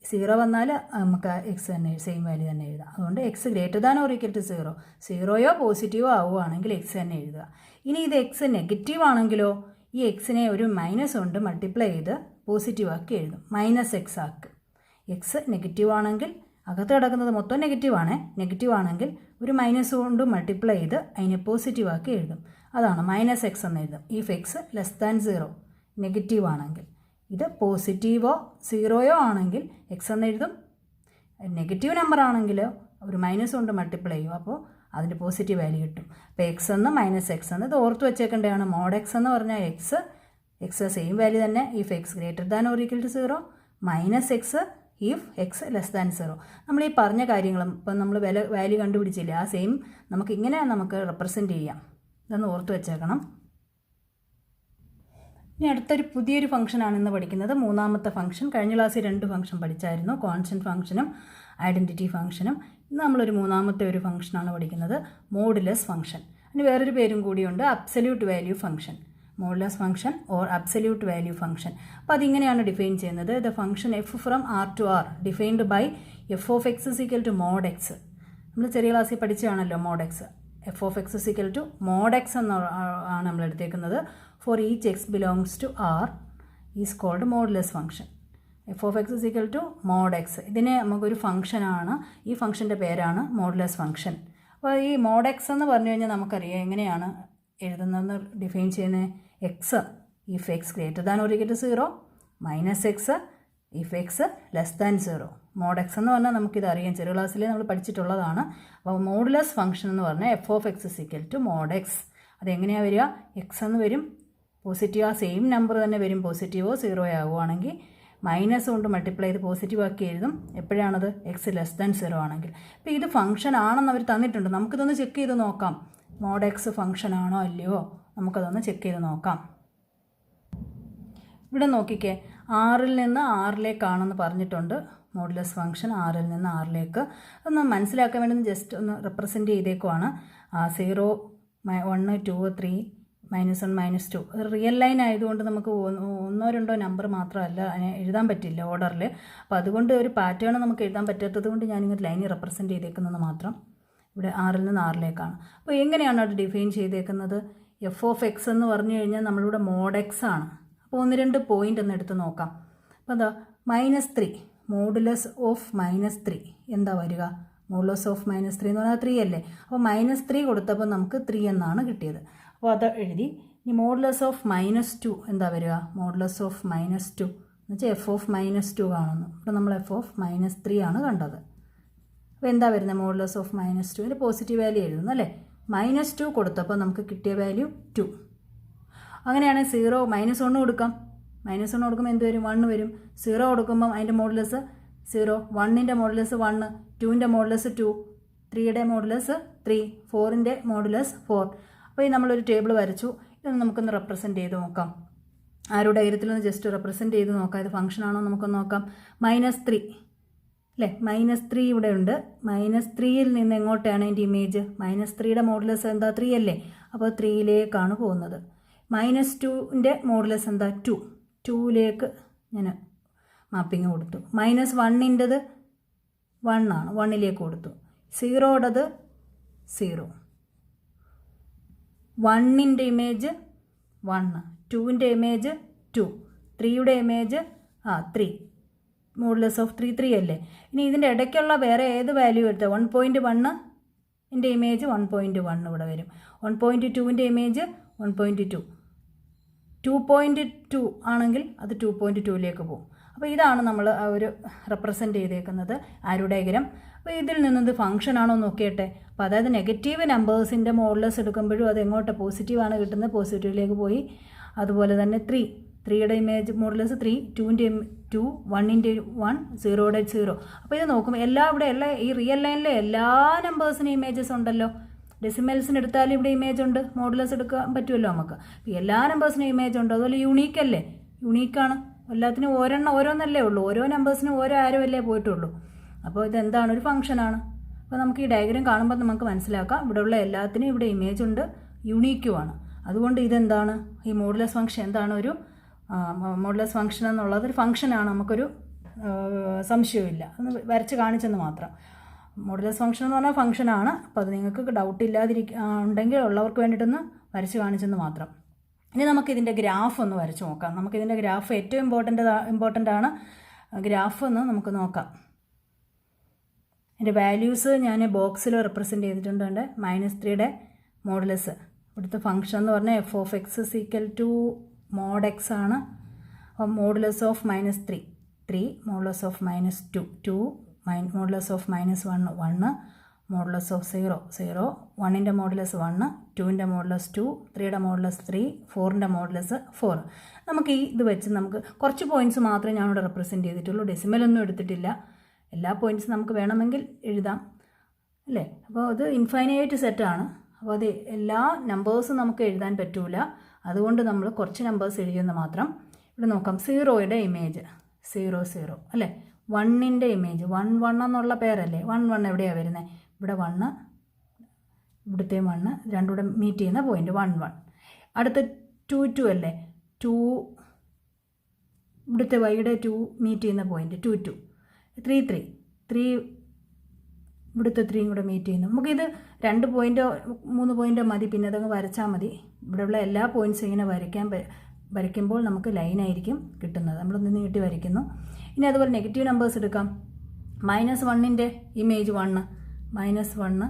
0 വന്നാൽ നമുക്ക് എക്സ് തന്നെ സെയിം വാല്യൂ തന്നെ എഴുതാം. അതുകൊണ്ട് x greater than or equal to 0. 0യോ പോസിറ്റീവോ ആവുകയാണെങ്കിൽ എക്സ് തന്നെ എഴുതുക. ഇനി ഇത് എക്സ് നെഗറ്റീവ് ആണെങ്കിലോ ഈ എക്സിനെ ഒരു മൈനസ് കൊണ്ട് മൾട്ടിപ്ലൈ ചെയ്ത് പോസിറ്റീവ് ആക്കി എഴുതും. മൈനസ് എക്സ് ആക്ക്. എക്സ് നെഗറ്റീവ് ആണെങ്കിൽ അകത്ത് കിടക്കുന്നത് മൊത്തം നെഗറ്റീവ് ആണെങ്കിൽ ഒരു മൈനസ് കൊണ്ട് മൾട്ടിപ്ലൈ ചെയ്ത് അതിനെ പോസിറ്റീവ് ആക്കി എഴുതും. അതാണ് മൈനസ് എക്സ് എന്ന് എഴുതും. If x less than 0 negative ആണെങ്കിൽ. ഇത് പോസിറ്റീവോ 0യോ ആണെങ്കിൽ എക്സ് എന്ന് എഴുതും. നെഗറ്റീവ് നമ്പർ ആണെങ്കിൽ ഒരു മൈനസ് കൊണ്ട് മൾട്ടിപ്ലൈ ചെയ്യും. അപ്പോൾ അതിൻ്റെ പോസിറ്റീവ് വാല്യൂ കിട്ടും. അപ്പോൾ എക്സ് എന്ന് മൈനസ് എക്സ് എന്ന് ഇത് ഓർത്ത് വെച്ചേക്കേണ്ടതാണ്. മോഡ് എക്സ് എന്ന് പറഞ്ഞാൽ എക്സ് സെയിം വാല്യൂ തന്നെ. If x greater than or equal to 0 minus x if x less than 0. നമ്മൾ ഈ പറഞ്ഞ കാര്യങ്ങളും ഇപ്പം നമ്മൾ വാല്യൂ കണ്ടുപിടിച്ചില്ലേ, ആ സെയിം നമുക്ക് റെപ്രസെൻറ്റ് ചെയ്യാം. ഇതൊന്ന് ഓർത്ത് വെച്ചേക്കണം. ഇനി അടുത്തൊരു പുതിയൊരു ഫംഗ്ഷനാണ് ഇന്ന് പഠിക്കുന്നത്. മൂന്നാമത്തെ ഫംഗ്ഷൻ. കഴിഞ്ഞ ക്ലാസ്സിൽ 2 ഫംഗ്ഷൻ പഠിച്ചായിരുന്നു, കോൺസ്റ്റൻറ്റ് ഫംഗ്ഷനും ഐഡൻറ്റിറ്റി ഫംഗ്ഷനും. ഇന്ന് നമ്മളൊരു മൂന്നാമത്തെ ഒരു ഫംഗ്ഷനാണ് പഠിക്കുന്നത്, മോഡുലസ് ഫംഗ്ഷൻ. അതിന് വേറൊരു പേരും കൂടിയുണ്ട്, absolute value function. Modulus function or absolute value function. അപ്പോൾ അതിങ്ങനെയാണ് ഡിഫൈൻ ചെയ്യുന്നത്. The function f from R to R defined by f of x is equal to mod x. നമ്മൾ ചെറിയ ക്ലാസ്സിൽ പഠിച്ചതാണല്ലോ mod x. F of x is equal to mod x എന്നാണ് നമ്മൾ എടുത്തേക്കുന്നത്. For each x belongs to R is called modulus function. F of x is equal to mod x. ഇതിനെ നമുക്കൊരു ഫംഗ്ഷനാണ്. ഈ ഫംഗ്ഷൻ്റെ പേരാണ് മോഡുലസ് ഫംഗ്ഷൻ. അപ്പോൾ ഈ മോഡ് എക്സ് എന്ന് പറഞ്ഞു കഴിഞ്ഞാൽ നമുക്കറിയാം എങ്ങനെയാണ് എഴുതുന്നതെന്ന് ഡിഫൈൻ ചെയ്യുന്നത്. X if x greater than or equal to 0 minus x if x less than 0. Mod x എന്ന് പറഞ്ഞാൽ നമുക്കിതറിയാം, ചെറിയ ക്ലാസ്സിൽ നമ്മൾ പഠിച്ചിട്ടുള്ളതാണ്. അപ്പോൾ മോഡുലസ് ഫംഗ്ഷൻ എന്ന് പറഞ്ഞാൽ f of x is equal to mod x. അതെങ്ങനെയാണ് വരിക? എക്സ് എന്ന് വരും, പോസിറ്റീവ് ആ സെയിം നമ്പർ തന്നെ വരും. പോസിറ്റീവോ 0 ആവുകയാണെങ്കിൽ മൈനസ് കൊണ്ട് മൾട്ടിപ്ലൈ ചെയ്ത് പോസിറ്റീവ് ആക്കി എഴുതും. എപ്പോഴാണത്? എക്സ് ലെസ് ദാൻ 0 ആണെങ്കിൽ. അപ്പോൾ ഇത് ഫംഗ്ഷൻ ആണെന്ന് അവർ തന്നിട്ടുണ്ട്. നമുക്കിതൊന്ന് ചെക്ക് ചെയ്ത് നോക്കാം. മോഡ് എക്സ് ഫംഗ്ഷൻ ആണോ അല്ലയോ നമുക്കതൊന്ന് ചെക്ക് ചെയ്ത് നോക്കാം. ഇവിടെ നോക്കിക്കേ, 6ൽ നിന്ന് 6ലേക്കാണെന്ന് പറഞ്ഞിട്ടുണ്ട് മോഡുലസ് ഫംഗ്ഷൻ. 6ൽ നിന്ന് 6ലേക്ക് ഒന്ന് മനസ്സിലാക്കാൻ വേണ്ടി ജസ്റ്റ് ഒന്ന് റെപ്രസെൻറ്റ് ചെയ്തേക്കുവാണ്. 0 1 2 3 -1 -2. റിയൽ ലൈൻ ആയതുകൊണ്ട് നമുക്ക് 1 2 നമ്പർ മാത്രമല്ല അതിനെ എഴുതാൻ പറ്റില്ല ഓർഡറിൽ. അപ്പോൾ അതുകൊണ്ട് ഒരു പാറ്റേൺ നമുക്ക് എഴുതാൻ പറ്റാത്തത് കൊണ്ട് ഞാനിങ്ങനെ ലൈനിൽ റെപ്രസെൻറ്റ് ചെയ്തേക്കുന്നത് മാത്രം. ഇവിടെ 6ൽ നിന്ന് 6ലേക്കാണ്. അപ്പോൾ എങ്ങനെയാണ് അത് ഡിഫൈൻ ചെയ്തേക്കുന്നത്? എഫ് ഓഫ് എക്സ് എന്ന് പറഞ്ഞു കഴിഞ്ഞാൽ നമ്മളിവിടെ മോഡ് എക്സ് ആണ്. അപ്പോൾ 1 2 പോയിൻ്റ് ഒന്ന് എടുത്ത് നോക്കാം. അപ്പോൾ എന്താ? -3 മോഡുലസ് ഓഫ് -3 എന്താ വരിക? മോഡുലസ് ഓഫ് -3 എന്ന് പറഞ്ഞാൽ 3 അല്ലേ. അപ്പോൾ -3 കൊടുത്തപ്പോൾ നമുക്ക് 3 എന്നാണ് കിട്ടിയത്. അപ്പോൾ അത് എഴുതി. ഇനി മോഡുലസ് ഓഫ് -2 എന്താ വരിക? മോഡുലസ് ഓഫ് -2 എന്ന് വെച്ചാൽ എഫ് ഓഫ് -2 കാണുന്നു. അപ്പോൾ നമ്മൾ എഫ് ഓഫ് -3 ആണ് കണ്ടത്. അപ്പോൾ എന്താ വരുന്നത്? മോഡുലസ് ഓഫ് -2 പോസിറ്റീവ് വാല്യൂ എഴുതുന്നു അല്ലേ. -2 കൊടുത്തപ്പോൾ നമുക്ക് കിട്ടിയ വാല്യൂ 2. അങ്ങനെയാണെങ്കിൽ 0 -1 കൊടുക്കാം. -1 കൊടുക്കുമ്പോൾ എന്ത് വരും? 1 വരും. 0 കൊടുക്കുമ്പം അതിൻ്റെ മോഡുലസ് 0, 1ൻ്റെ മോഡുലസ് 1, 2ൻ്റെ മോഡുലസ് 2, 3യുടെ മോഡുലസ് 3, 4ൻ്റെ മോഡുലസ് 4. അപ്പോൾ ഈ നമ്മളൊരു ടേബിൾ വരച്ചു. ഇതൊന്ന് നമുക്കൊന്ന് റെപ്രസെൻറ്റ് ചെയ്ത് നോക്കാം. ആരുടെ കാര്യത്തിലൊന്ന് ജസ്റ്റ് റെപ്രസെൻറ്റ് ചെയ്ത് നോക്കാം. ഇത് ഫംഗ്ഷൻ ആണോ നമുക്കൊന്ന് നോക്കാം. -3 അല്ലേ. -3 ഇവിടെ ഉണ്ട്. -3യിൽ നിന്ന് എങ്ങോട്ടാണ് അതിൻ്റെ ഇമേജ്? -3യുടെ മോഡുലസ് എന്താ? 3 അല്ലേ. അപ്പോൾ 3ലേക്കാണ് പോകുന്നത്. -2ൻ്റെ മോഡുലസ് എന്താ? 2. 2ലേക്ക് ഞാൻ മാപ്പിങ് കൊടുത്തു. -1ൻ്റെത് 1 ആണ്, 1ലേക്ക് കൊടുത്തു. 0യുടേത് 0. 1ൻ്റെ ഇമേജ് 1, 2ൻ്റെ ഇമേജ് 2, 3യുടെ ഇമേജ് 3. മോഡുലസ് ഓഫ് 3 3 അല്ലേ. ഇനി ഇതിൻ്റെ ഇടയ്ക്കുള്ള വേറെ ഏത് വാല്യൂ എടുത്താൽ 1.1ൻ്റെ ഇമേജ് 1.1 ഇവിടെ വരും. 1.2ൻ്റെ ഇമേജ് 1.2. 2.2 ആണെങ്കിൽ അത് 2.2ലേക്ക് പോകും. അപ്പോൾ ഇതാണ് നമ്മൾ ഒരു റെപ്രസെൻറ്റ് ചെയ്തേക്കുന്നത് ആരോ ഡയഗ്രാം. അപ്പോൾ ഇതിൽ നിന്നത് ഫംഗ്ഷൻ ആണോ നോക്കിയട്ടെ. അപ്പോൾ അതായത് നെഗറ്റീവ് നമ്പേഴ്സിൻ്റെ മോഡുലസ് എടുക്കുമ്പോഴും അത് എങ്ങോട്ട് പോസിറ്റീവാണ് കിട്ടുന്നത്, പോസിറ്റീവിലേക്ക് പോയി. അതുപോലെ തന്നെ 3യുടെ ഇമേജ് മോഡുലസ് 3, 2ൻ്റെ 2, 1ൻ്റെ 1, 0യുടെ 0. അപ്പോൾ ഇത് നോക്കുമ്പോൾ എല്ലാ ഈ റിയൽ ലൈനിലെ എല്ലാ നമ്പേഴ്സിനും ഇമേജസ് ഉണ്ടല്ലോ. ഡെസിമൽസിന് എടുത്താലും ഇവിടെ ഇമേജ് ഉണ്ട്, മോഡുലസ് എടുക്കാൻ പറ്റുമല്ലോ നമുക്ക്. എല്ലാ നമ്പേഴ്സിനും ഇമേജ് ഉണ്ട്. അതുപോലെ യൂണീക്ക് അല്ലേ, യൂണീക്കാണ്. എല്ലാത്തിനും ഓരോന്നല്ലേ ഉള്ളൂ, ഓരോ നമ്പേഴ്സിനും ഓരോ ആരോ അല്ലേ പോയിട്ടുള്ളൂ. അപ്പോൾ ഇതെന്താണ്, ഒരു ഫംഗ്ഷനാണ്. അപ്പോൾ നമുക്ക് ഈ ഡയഗ്രാം കാണുമ്പോൾ നമുക്ക് മനസ്സിലാക്കാം ഇവിടെയുള്ള എല്ലാത്തിനും ഇവിടെ ഇമേജ് ഉണ്ട്, യൂണീക്കുമാണ്. അതുകൊണ്ട് ഇതെന്താണ്, ഈ മോഡുലസ് ഫംഗ്ഷൻ എന്താണ്, ഒരു മോഡുലസ് ഫംഗ്ഷൻ എന്നുള്ളത് ഒരു ഫംഗ്ഷനാണ്, നമുക്കൊരു സംശയമില്ല. ഒന്ന് വരച്ച് കാണിച്ചെന്ന് മാത്രം. മോഡുലസ് ഫംഗ്ഷൻ എന്ന് പറഞ്ഞാൽ ഫംഗ്ഷനാണ്. അപ്പോൾ അത് നിങ്ങൾക്ക് ഡൗട്ട് ഉണ്ടെങ്കിൽ ഉള്ളവർക്ക് വേണ്ടിയിട്ടൊന്ന് വരച്ച് കാണിച്ചെന്ന് മാത്രം. ഇനി നമുക്കിതിൻ്റെ ഗ്രാഫ് ഒന്ന് വരച്ച് നോക്കാം. നമുക്കിതിൻ്റെ ഗ്രാഫ് ഏറ്റവും ഇമ്പോർട്ടൻ്റ് ആണ്. ഗ്രാഫ് ഒന്ന് നമുക്ക് നോക്കാം. ഇതിൻ്റെ വാല്യൂസ് ഞാൻ ബോക്സിൽ റെപ്രസെൻ്റ് ചെയ്തിട്ടുണ്ട്. -3യുടെ മോഡുലസ്, ഇവിടുത്തെ ഫംഗ്ഷൻ എന്ന് പറഞ്ഞാൽ f(x) mod x ആണ്. അപ്പം modulus of -3, 3, modulus of -2, 2, modulus of -1, 1, modulus of 0, 0, 1ൻ്റെ മോഡുലസ് 1, 2ൻ്റെ മോഡുലസ് 2, 3യുടെ മോഡുലസ് 3, 4ൻ്റെ മോഡുലസ് 4. നമുക്ക് ഇത് വെച്ച് നമുക്ക് കുറച്ച് പോയിൻറ്റ്സ് മാത്രമേ ഞാനിവിടെ റെപ്രസെൻ്റ് ചെയ്തിട്ടുള്ളൂ. ഡെസിമലൊന്നും എടുത്തിട്ടില്ല. എല്ലാ പോയിൻറ്റ്സും നമുക്ക് വേണമെങ്കിൽ എഴുതാം അല്ലേ. അപ്പോൾ അത് ഇൻഫൈനൈറ്റ് സെറ്റാണ്. അപ്പോൾ അത് എല്ലാ നമ്പേഴ്സും നമുക്ക് എഴുതാൻ പറ്റൂല. അതുകൊണ്ട് നമ്മൾ കുറച്ച് നമ്പേഴ്സ് എഴുതിയെന്ന് മാത്രം. ഇവിടെ നോക്കാം, 0യുടെ ഇമേജ് 0, 0 അല്ലേ. 1ൻ്റെ ഇമേജ് 1, 1 എന്നുള്ള പേരല്ലേ. 1, 1 എവിടെയാണ് വരുന്നത്, ഇവിടെ 1, ഇവിടുത്തെ 1, രണ്ടും കൂടെ മീറ്റ് ചെയ്യുന്ന പോയിൻറ്റ് 1, 1. അടുത്ത 2, 2 അല്ലേ. 2, ഇവിടുത്തെ വൈയുടെ 2 മീറ്റ് ചെയ്യുന്ന പോയിൻറ്റ് 2, 2. 3, 3, ഇവിടുത്തെ 3യും കൂടെ മീറ്റ് ചെയ്യുന്നു. നമുക്കിത് 2 പോയിൻറ്റോ 3 പോയിൻറ്റോ മതി, പിന്നെ അതങ്ങ് വരച്ചാൽ മതി. ഇവിടെയുള്ള എല്ലാ പോയിൻറ്റ്സും ഇങ്ങനെ വരയ്ക്കുമ്പോൾ നമുക്ക് ലൈനായിരിക്കും കിട്ടുന്നത്. നമ്മളൊന്ന് നീട്ടി വരയ്ക്കുന്നു. ഇനി അതുപോലെ നെഗറ്റീവ് നമ്പേഴ്സ് എടുക്കാം. -1ൻ്റെ ഇമേജ് 1, -1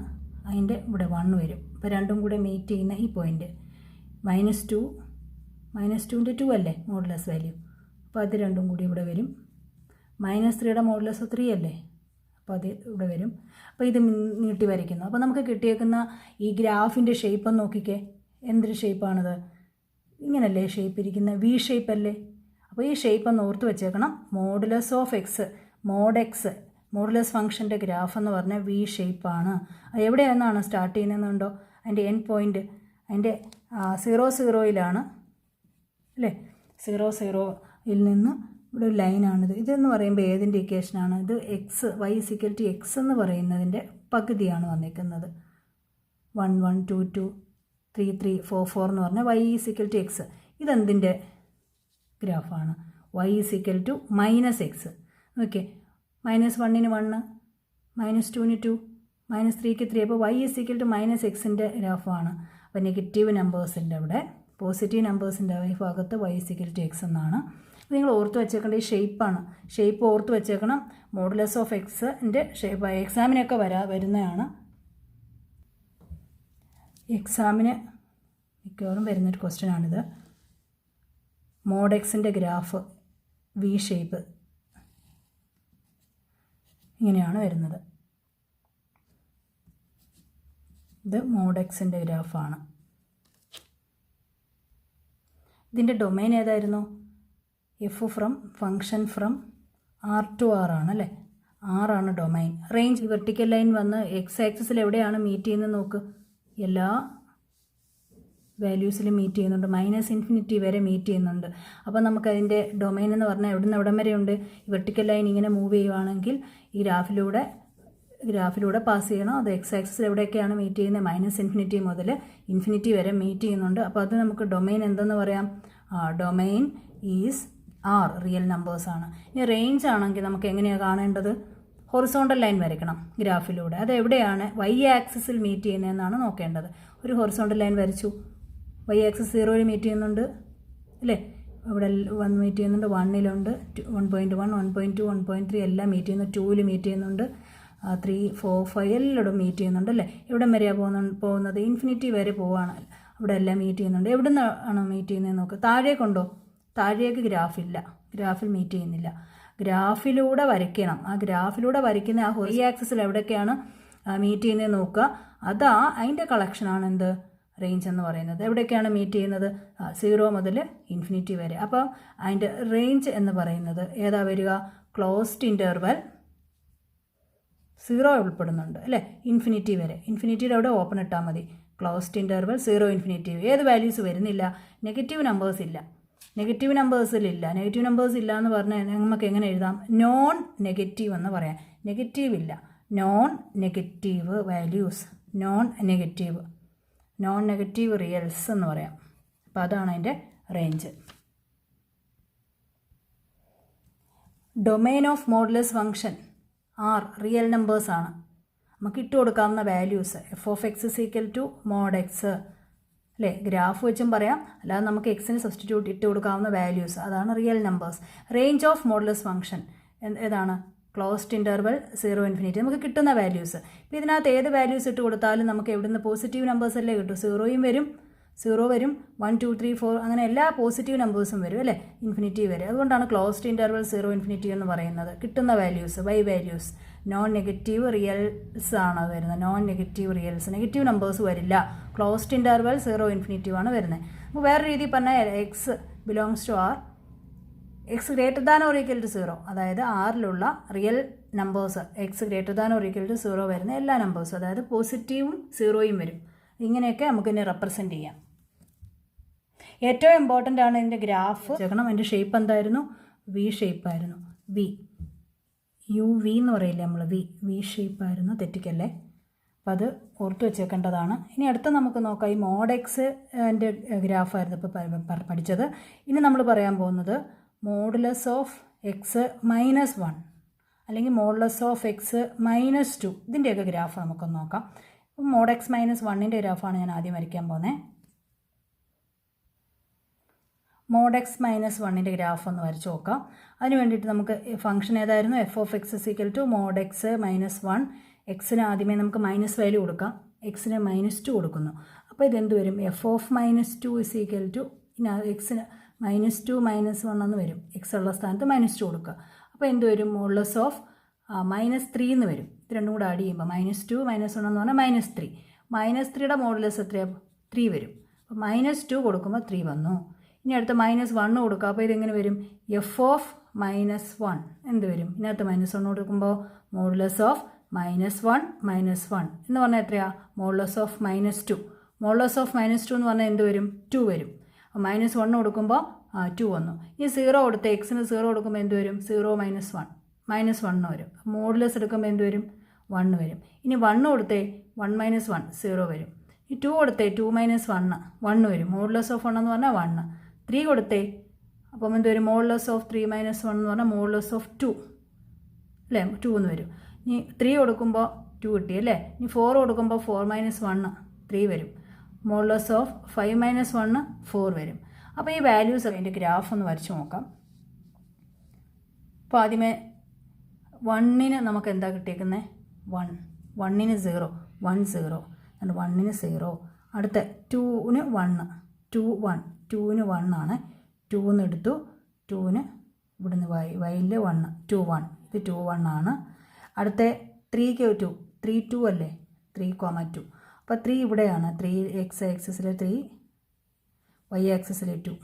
അതിൻ്റെ ഇവിടെ 1 വരും. അപ്പോൾ രണ്ടും കൂടെ മീറ്റ് ചെയ്യുന്ന ഈ പോയിൻറ്റ് -2, -2ൻ്റെ 2 അല്ലേ മോഡുലസ് വാല്യൂ. അപ്പോൾ അത് രണ്ടും കൂടി ഇവിടെ വരും. -3യുടെ മോഡുലസ് 3 അല്ലേ, അപ്പോൾ അത് ഇവിടെ വരും. അപ്പോൾ ഇത് നീട്ടി വരയ്ക്കുന്നു. അപ്പോൾ നമുക്ക് കിട്ടിയേക്കുന്ന ഈ ഗ്രാഫിൻ്റെ ഷേപ്പ് ഒന്ന് നോക്കിക്കേ, എന്തൊരു ഷേപ്പാണിത്. ഇങ്ങനല്ലേ ഷേപ്പ് ഇരിക്കുന്നത്, വി ഷേപ്പ് അല്ലേ. അപ്പോൾ ഈ ഷേപ്പ് ഒന്ന് ഓർത്ത് വെച്ചേക്കണം. Modulus of x, mod x, modulus ഫംഗ്ഷൻ്റെ ഗ്രാഫ് എന്ന് പറഞ്ഞാൽ വി ഷേപ്പാണ്. അത് എവിടെയാണെന്നാണ് സ്റ്റാർട്ട് ചെയ്യുന്നതെന്നുണ്ടോ, അതിൻ്റെ എൻഡ് പോയിൻറ്റ് അതിൻ്റെ 0, 0യിലാണ് അല്ലേ. 0, 0യിൽ നിന്ന് ഇവിടെ ഒരു ലൈനാണിത്. ഇതെന്ന് പറയുമ്പോൾ ഏതിൻ്റെ ഇക്വേഷനാണ് ഇത്, y = x എന്ന് പറയുന്നതിൻ്റെ പകുതിയാണ് വന്നിരിക്കുന്നത്. 1, 1, 2, 2, 3, 3, 4, 4 എന്ന് പറഞ്ഞാൽ y = x. ഇതെന്തിൻ്റെ ഗ്രാഫാണ്, y = -x. ഓക്കെ, -1ന് 1, -2ന് 2, -3ക്ക് 3. അപ്പോൾ y = -x-ൻ്റെ ഗ്രാഫാണ്. അപ്പോൾ നെഗറ്റീവ് നമ്പേഴ്സിൻ്റെ അവിടെ, പോസിറ്റീവ് നമ്പേഴ്സിൻ്റെ ഭാഗത്ത് y = x എന്നാണ്. നിങ്ങൾ ഓർത്ത് വെച്ചേക്കേണ്ട ഈ ഷേപ്പാണ്. ഷേപ്പ് ഓർത്ത് വെച്ചേക്കണം. മോഡുലസ് ഓഫ് എക്സിൻ്റെ ഷേപ്പ് എക്സാമിനൊക്കെ വരുന്നതാണ്. എക്സാമിന് മിക്കവാറും വരുന്നൊരു ക്വസ്റ്റ്യനാണിത്. മോഡ് എക്സിൻ്റെ ഗ്രാഫ് വി ഷേപ്പ് ഇങ്ങനെയാണ് വരുന്നത്. ഇത് മോഡ് എക്സിൻ്റെ ഗ്രാഫാണ്. ഇതിൻ്റെ ഡൊമൈൻ ഏതായിരുന്നു, function from R to R ആണ് അല്ലേ. R ആണ് ഡൊമൈൻ. റേഞ്ച് വെർട്ടിക്കൽ ലൈൻ വന്ന് എക്സ് ആക്സിസിൽ എവിടെയാണ് മീറ്റ് ചെയ്യുന്നത് നോക്ക്, എല്ലാ വാല്യൂസിലും മീറ്റ് ചെയ്യുന്നുണ്ട്. -∞ വരെ മീറ്റ് ചെയ്യുന്നുണ്ട്. അപ്പോൾ നമുക്കതിൻ്റെ ഡൊമൈൻ എന്ന് പറഞ്ഞാൽ എവിടുന്ന് എവിടം വരെയുണ്ട്, ഈ വെർട്ടിക്കൽ ലൈൻ ഇങ്ങനെ മൂവ് ചെയ്യുവാണെങ്കിൽ ഈ ഗ്രാഫിലൂടെ പാസ് ചെയ്യണം. അത് എക്സ് ആക്സിസിൽ എവിടെയൊക്കെയാണ് മീറ്റ് ചെയ്യുന്നത്, -∞ മുതൽ ∞ വരെ മീറ്റ് ചെയ്യുന്നുണ്ട്. അപ്പോൾ അത് നമുക്ക് ഡൊമൈൻ എന്തെന്ന് പറയാം, ഡൊമൈൻ ഈസ് R, റിയൽ നമ്പേഴ്സാണ്. ഇനി റേഞ്ച് ആണെങ്കിൽ നമുക്ക് എങ്ങനെയാണ് കാണേണ്ടത്, ഹൊറിസോണ്ടൽ ലൈൻ വരയ്ക്കണം ഗ്രാഫിലൂടെ. അത് എവിടെയാണ് y ആക്സിസിൽ മീറ്റ് ചെയ്യുന്നതെന്നാണ് നോക്കേണ്ടത്. ഒരു ഹൊറിസോണ്ടൽ ലൈൻ വരച്ചു, y ആക്സിസ് 0യിൽ മീറ്റ് ചെയ്യുന്നുണ്ട് അല്ലേ. ഇവിടെ 1 മീറ്റ് ചെയ്യുന്നുണ്ട്, 1ലുണ്ട്, 1.1, 1.2, 1.3 എല്ലാം മീറ്റ് ചെയ്യുന്നു. 2ൽ മീറ്റ് ചെയ്യുന്നുണ്ട്, 3, 4, 5 എല്ലായിടും മീറ്റ് ചെയ്യുന്നുണ്ട് അല്ലേ. എവിടം വരെയാണ് പോകുന്നത്, ∞ വരെ പോവുകയാണ്. അവിടെ എല്ലാം മീറ്റ് ചെയ്യുന്നുണ്ട്. എവിടെ നിന്നാണ് മീറ്റ് ചെയ്യുന്നത് നോക്ക്, താഴേക്കുണ്ടോ, താഴേക്ക് ഗ്രാഫിൽ മീറ്റ് ചെയ്യുന്നില്ല. ഗ്രാഫിലൂടെ വരയ്ക്കണം. ആ ഗ്രാഫിലൂടെ വരയ്ക്കുന്ന y ആക്സിസിൽ എവിടെയൊക്കെയാണ് മീറ്റ് ചെയ്യുന്നത് നോക്കുക. അതിൻ്റെ കളക്ഷനാണ് എന്ത്, റേഞ്ച് എന്ന് പറയുന്നത്. എവിടെയൊക്കെയാണ് മീറ്റ് ചെയ്യുന്നത്? 0 മുതൽ ഇൻഫിനിറ്റി വരെ. അപ്പോൾ അതിൻ്റെ റേഞ്ച് എന്ന് പറയുന്നത് ഏതാ വരിക? ക്ലോസ്ഡ് ഇൻ്റർവൽ 0 ഉൾപ്പെടുന്നുണ്ട് അല്ലേ, ഇൻഫിനിറ്റി വരെ. ഇൻഫിനിറ്റിയുടെ അവിടെ ഓപ്പൺ ഇട്ടാൽ മതി. Closed interval 0 infinity. ഏത് വാല്യൂസ് വരുന്നില്ല? നെഗറ്റീവ് നമ്പേഴ്സ് ഇല്ല. നെഗറ്റീവ് നമ്പേഴ്സിലില്ല. നെഗറ്റീവ് നമ്പേഴ്സ് ഇല്ല എന്ന് പറഞ്ഞാൽ നമുക്ക് എങ്ങനെ എഴുതാം? നോൺ നെഗറ്റീവ് എന്ന് പറയാം. നെഗറ്റീവ് ഇല്ല, non negative values, non negative reals എന്ന് പറയാം. അപ്പോൾ അതാണ് അതിൻ്റെ range. Domain of modulus function are real നമ്പേഴ്സാണ്. നമുക്ക് ഇട്ട് കൊടുക്കാവുന്ന വാല്യൂസ് f(x) mod x അല്ലേ, ഗ്രാഫ് വെച്ചും പറയാം, അല്ലാതെ നമുക്ക് എക്സിന് സബ്സ്റ്റിറ്റ്യൂട്ട് ഇട്ട് കൊടുക്കാവുന്ന വാല്യൂസ്, അതാണ് real numbers. Range of modulus function ഏതാണ്? Closed interval 0 infinity. നമുക്ക് കിട്ടുന്ന വാല്യൂസ്. ഇപ്പോൾ ഇതിനകത്ത് ഏത് വാല്യൂസ് ഇട്ട് കൊടുത്താലും നമുക്ക് എവിടുന്ന് പോസിറ്റീവ് നമ്പേഴ്സ് അല്ലേ കിട്ടും? 0 വരും, 1 2 3 4 അങ്ങനെ എല്ലാ പോസിറ്റീവ് നമ്പേഴ്സും വരും അല്ലേ, ഇൻഫിനിറ്റി വരെ. അതുകൊണ്ടാണ് ക്ലോസ്ഡ് ഇൻ്റർവൽ 0 ഇൻഫിനിറ്റി എന്ന് പറയുന്നത്. കിട്ടുന്ന values by values non negative reals ആണ് വരുന്നത്. Non negative reals, negative numbers വരില്ല. ക്ലോസ്ഡ് ഇൻ്റർവൽ 0 ഇൻഫിനിറ്റി ആണ് വരുന്നത്. അപ്പോൾ വേറെ രീതിയിൽ പറഞ്ഞാൽ x belongs to R, x greater than or equal to 0, അതായത് ആറിലുള്ള real numbers x greater than or equal to 0 വരുന്ന എല്ലാ നമ്പേഴ്സും, അതായത് പോസിറ്റീവും 0യും വരും. ഇങ്ങനെയൊക്കെ നമുക്കിതിനെ റെപ്രസെൻറ്റ് ചെയ്യാം. ഏറ്റവും ഇമ്പോർട്ടൻ്റ് ആണ് ഇതിൻ്റെ ഗ്രാഫ്. അതിൻ്റെ ഷേപ്പ് എന്തായിരുന്നു? വി ഷേപ്പായിരുന്നു. വി എന്ന് പറയില്ലേ നമ്മൾ, വി ഷേപ്പായിരുന്നു, തെറ്റിക്കല്ലേ. അപ്പോൾ അത് ഓർത്ത് വെച്ചേക്കേണ്ടതാണ്. ഇനി അടുത്ത നമുക്ക് നോക്കാം. ഈ മോഡ് എക്സിൻ്റെ ഗ്രാഫായിരുന്നു ഇപ്പോൾ പഠിച്ചത്. ഇനി നമ്മൾ പറയാൻ പോകുന്നത് മോഡുലസ് ഓഫ് എക്സ് -1 അല്ലെങ്കിൽ മോഡുലസ് ഓഫ് എക്സ് -2 ഇതിൻ്റെയൊക്കെ ഗ്രാഫ് നമുക്കൊന്ന് നോക്കാം. അപ്പം മോഡ് x -1ൻ്റെ ഗ്രാഫാണ് ഞാൻ ആദ്യം വരയ്ക്കാൻ പോകുന്നത്. മോഡ് x -1ൻ്റെ ഗ്രാഫ് ഒന്ന് വരച്ച് നോക്കാം. അതിന് വേണ്ടിയിട്ട് നമുക്ക് ഫംഗ്ഷൻ ഏതായിരുന്നു? f(x) mod x -1. എക്സിന് ആദ്യമേ നമുക്ക് മൈനസ് വാല്യൂ കൊടുക്കാം, എക്സിന് -2 കൊടുക്കുന്നു. അപ്പോൾ ഇതെന്ത് വരും? f(-2) എക്സിന് -2 -1 എന്ന് വരും. എക്സ് ഉള്ള സ്ഥാനത്ത് -2 കൊടുക്കുക. അപ്പോൾ എന്ത് വരും? മോഡുലസ് ഓഫ് -3 എന്ന് വരും. ഇത് രണ്ടും കൂടെ ആഡ് ചെയ്യുമ്പോൾ -2 -1 എന്ന് പറഞ്ഞാൽ -3. -3യുടെ മോഡുലസ് എത്രയാണ്? 3 വരും. അപ്പോൾ -2 കൊടുക്കുമ്പോൾ 3 വന്നു. ഇനി അടുത്ത -1 കൊടുക്കുക. അപ്പോൾ ഇതെങ്ങനെ വരും? f(-1) എന്ത് വരും? ഇതിനകത്ത് -1 കൊടുക്കുമ്പോൾ മോഡുലസ് ഓഫ് -1 എന്ന് പറഞ്ഞാൽ എത്രയാണ്? Modulus of -2. മോഡുലസ് ഓഫ് -2 എന്ന് പറഞ്ഞാൽ എന്ത് വരും? 2 വരും. -1 കൊടുക്കുമ്പോൾ 2 വന്നു. ഈ 0 കൊടുത്ത് എക്സിന് 0 കൊടുക്കുമ്പോൾ എന്ത് വരും? 0 -1 വരും. മോഡുലസ് എടുക്കുമ്പോൾ എന്ത് വരും? 1 വരും. ഇനി 1 കൊടുത്തേ 1 - 1 0 വരും. ഈ 2 കൊടുത്തേ 2 - 1 വരും. മോഡുലസ് ഓഫ് 1 എന്ന് പറഞ്ഞാൽ 1. 3 കൊടുത്തേ അപ്പം എന്ത് വരും? മോഡുലസ് ഓഫ് 3 - 1 എന്ന് പറഞ്ഞാൽ മോഡുലസ് ഓഫ് 2 അല്ലേ, 2 എന്ന് വരും. ഇനി 3 കൊടുക്കുമ്പോൾ 2 കിട്ടി അല്ലേ. ഇനി 4 കൊടുക്കുമ്പോൾ 4 - 1 3 വരും. മോഡുലസ് ഓഫ് 5 - 1 4 വരും. അപ്പോൾ ഈ വാല്യൂസ് അതിൻ്റെ ഗ്രാഫ് ഒന്ന് വരച്ച് നോക്കാം. അപ്പോൾ ആദ്യമേ 1ന് നമുക്ക് എന്താ കിട്ടിയേക്കുന്നത്? 1ന് 0 1 0 and 1ന് 0. അടുത്ത 2ന് 1 2 1 2ന് 1 ആണ്. 2ന്ന് എടുത്തു. 2ന് ഇവിടുന്ന് വൈയിൽ 1 2 1 ഇത് 2 1 ആണ്. അടുത്ത 3ക്ക് 2 3 2 അല്ലേ, 3 2. അപ്പോൾ 3 ഇവിടെയാണ്. 3 x ആക്സിസിൽ 3 y ആക്സിസിൽ 2.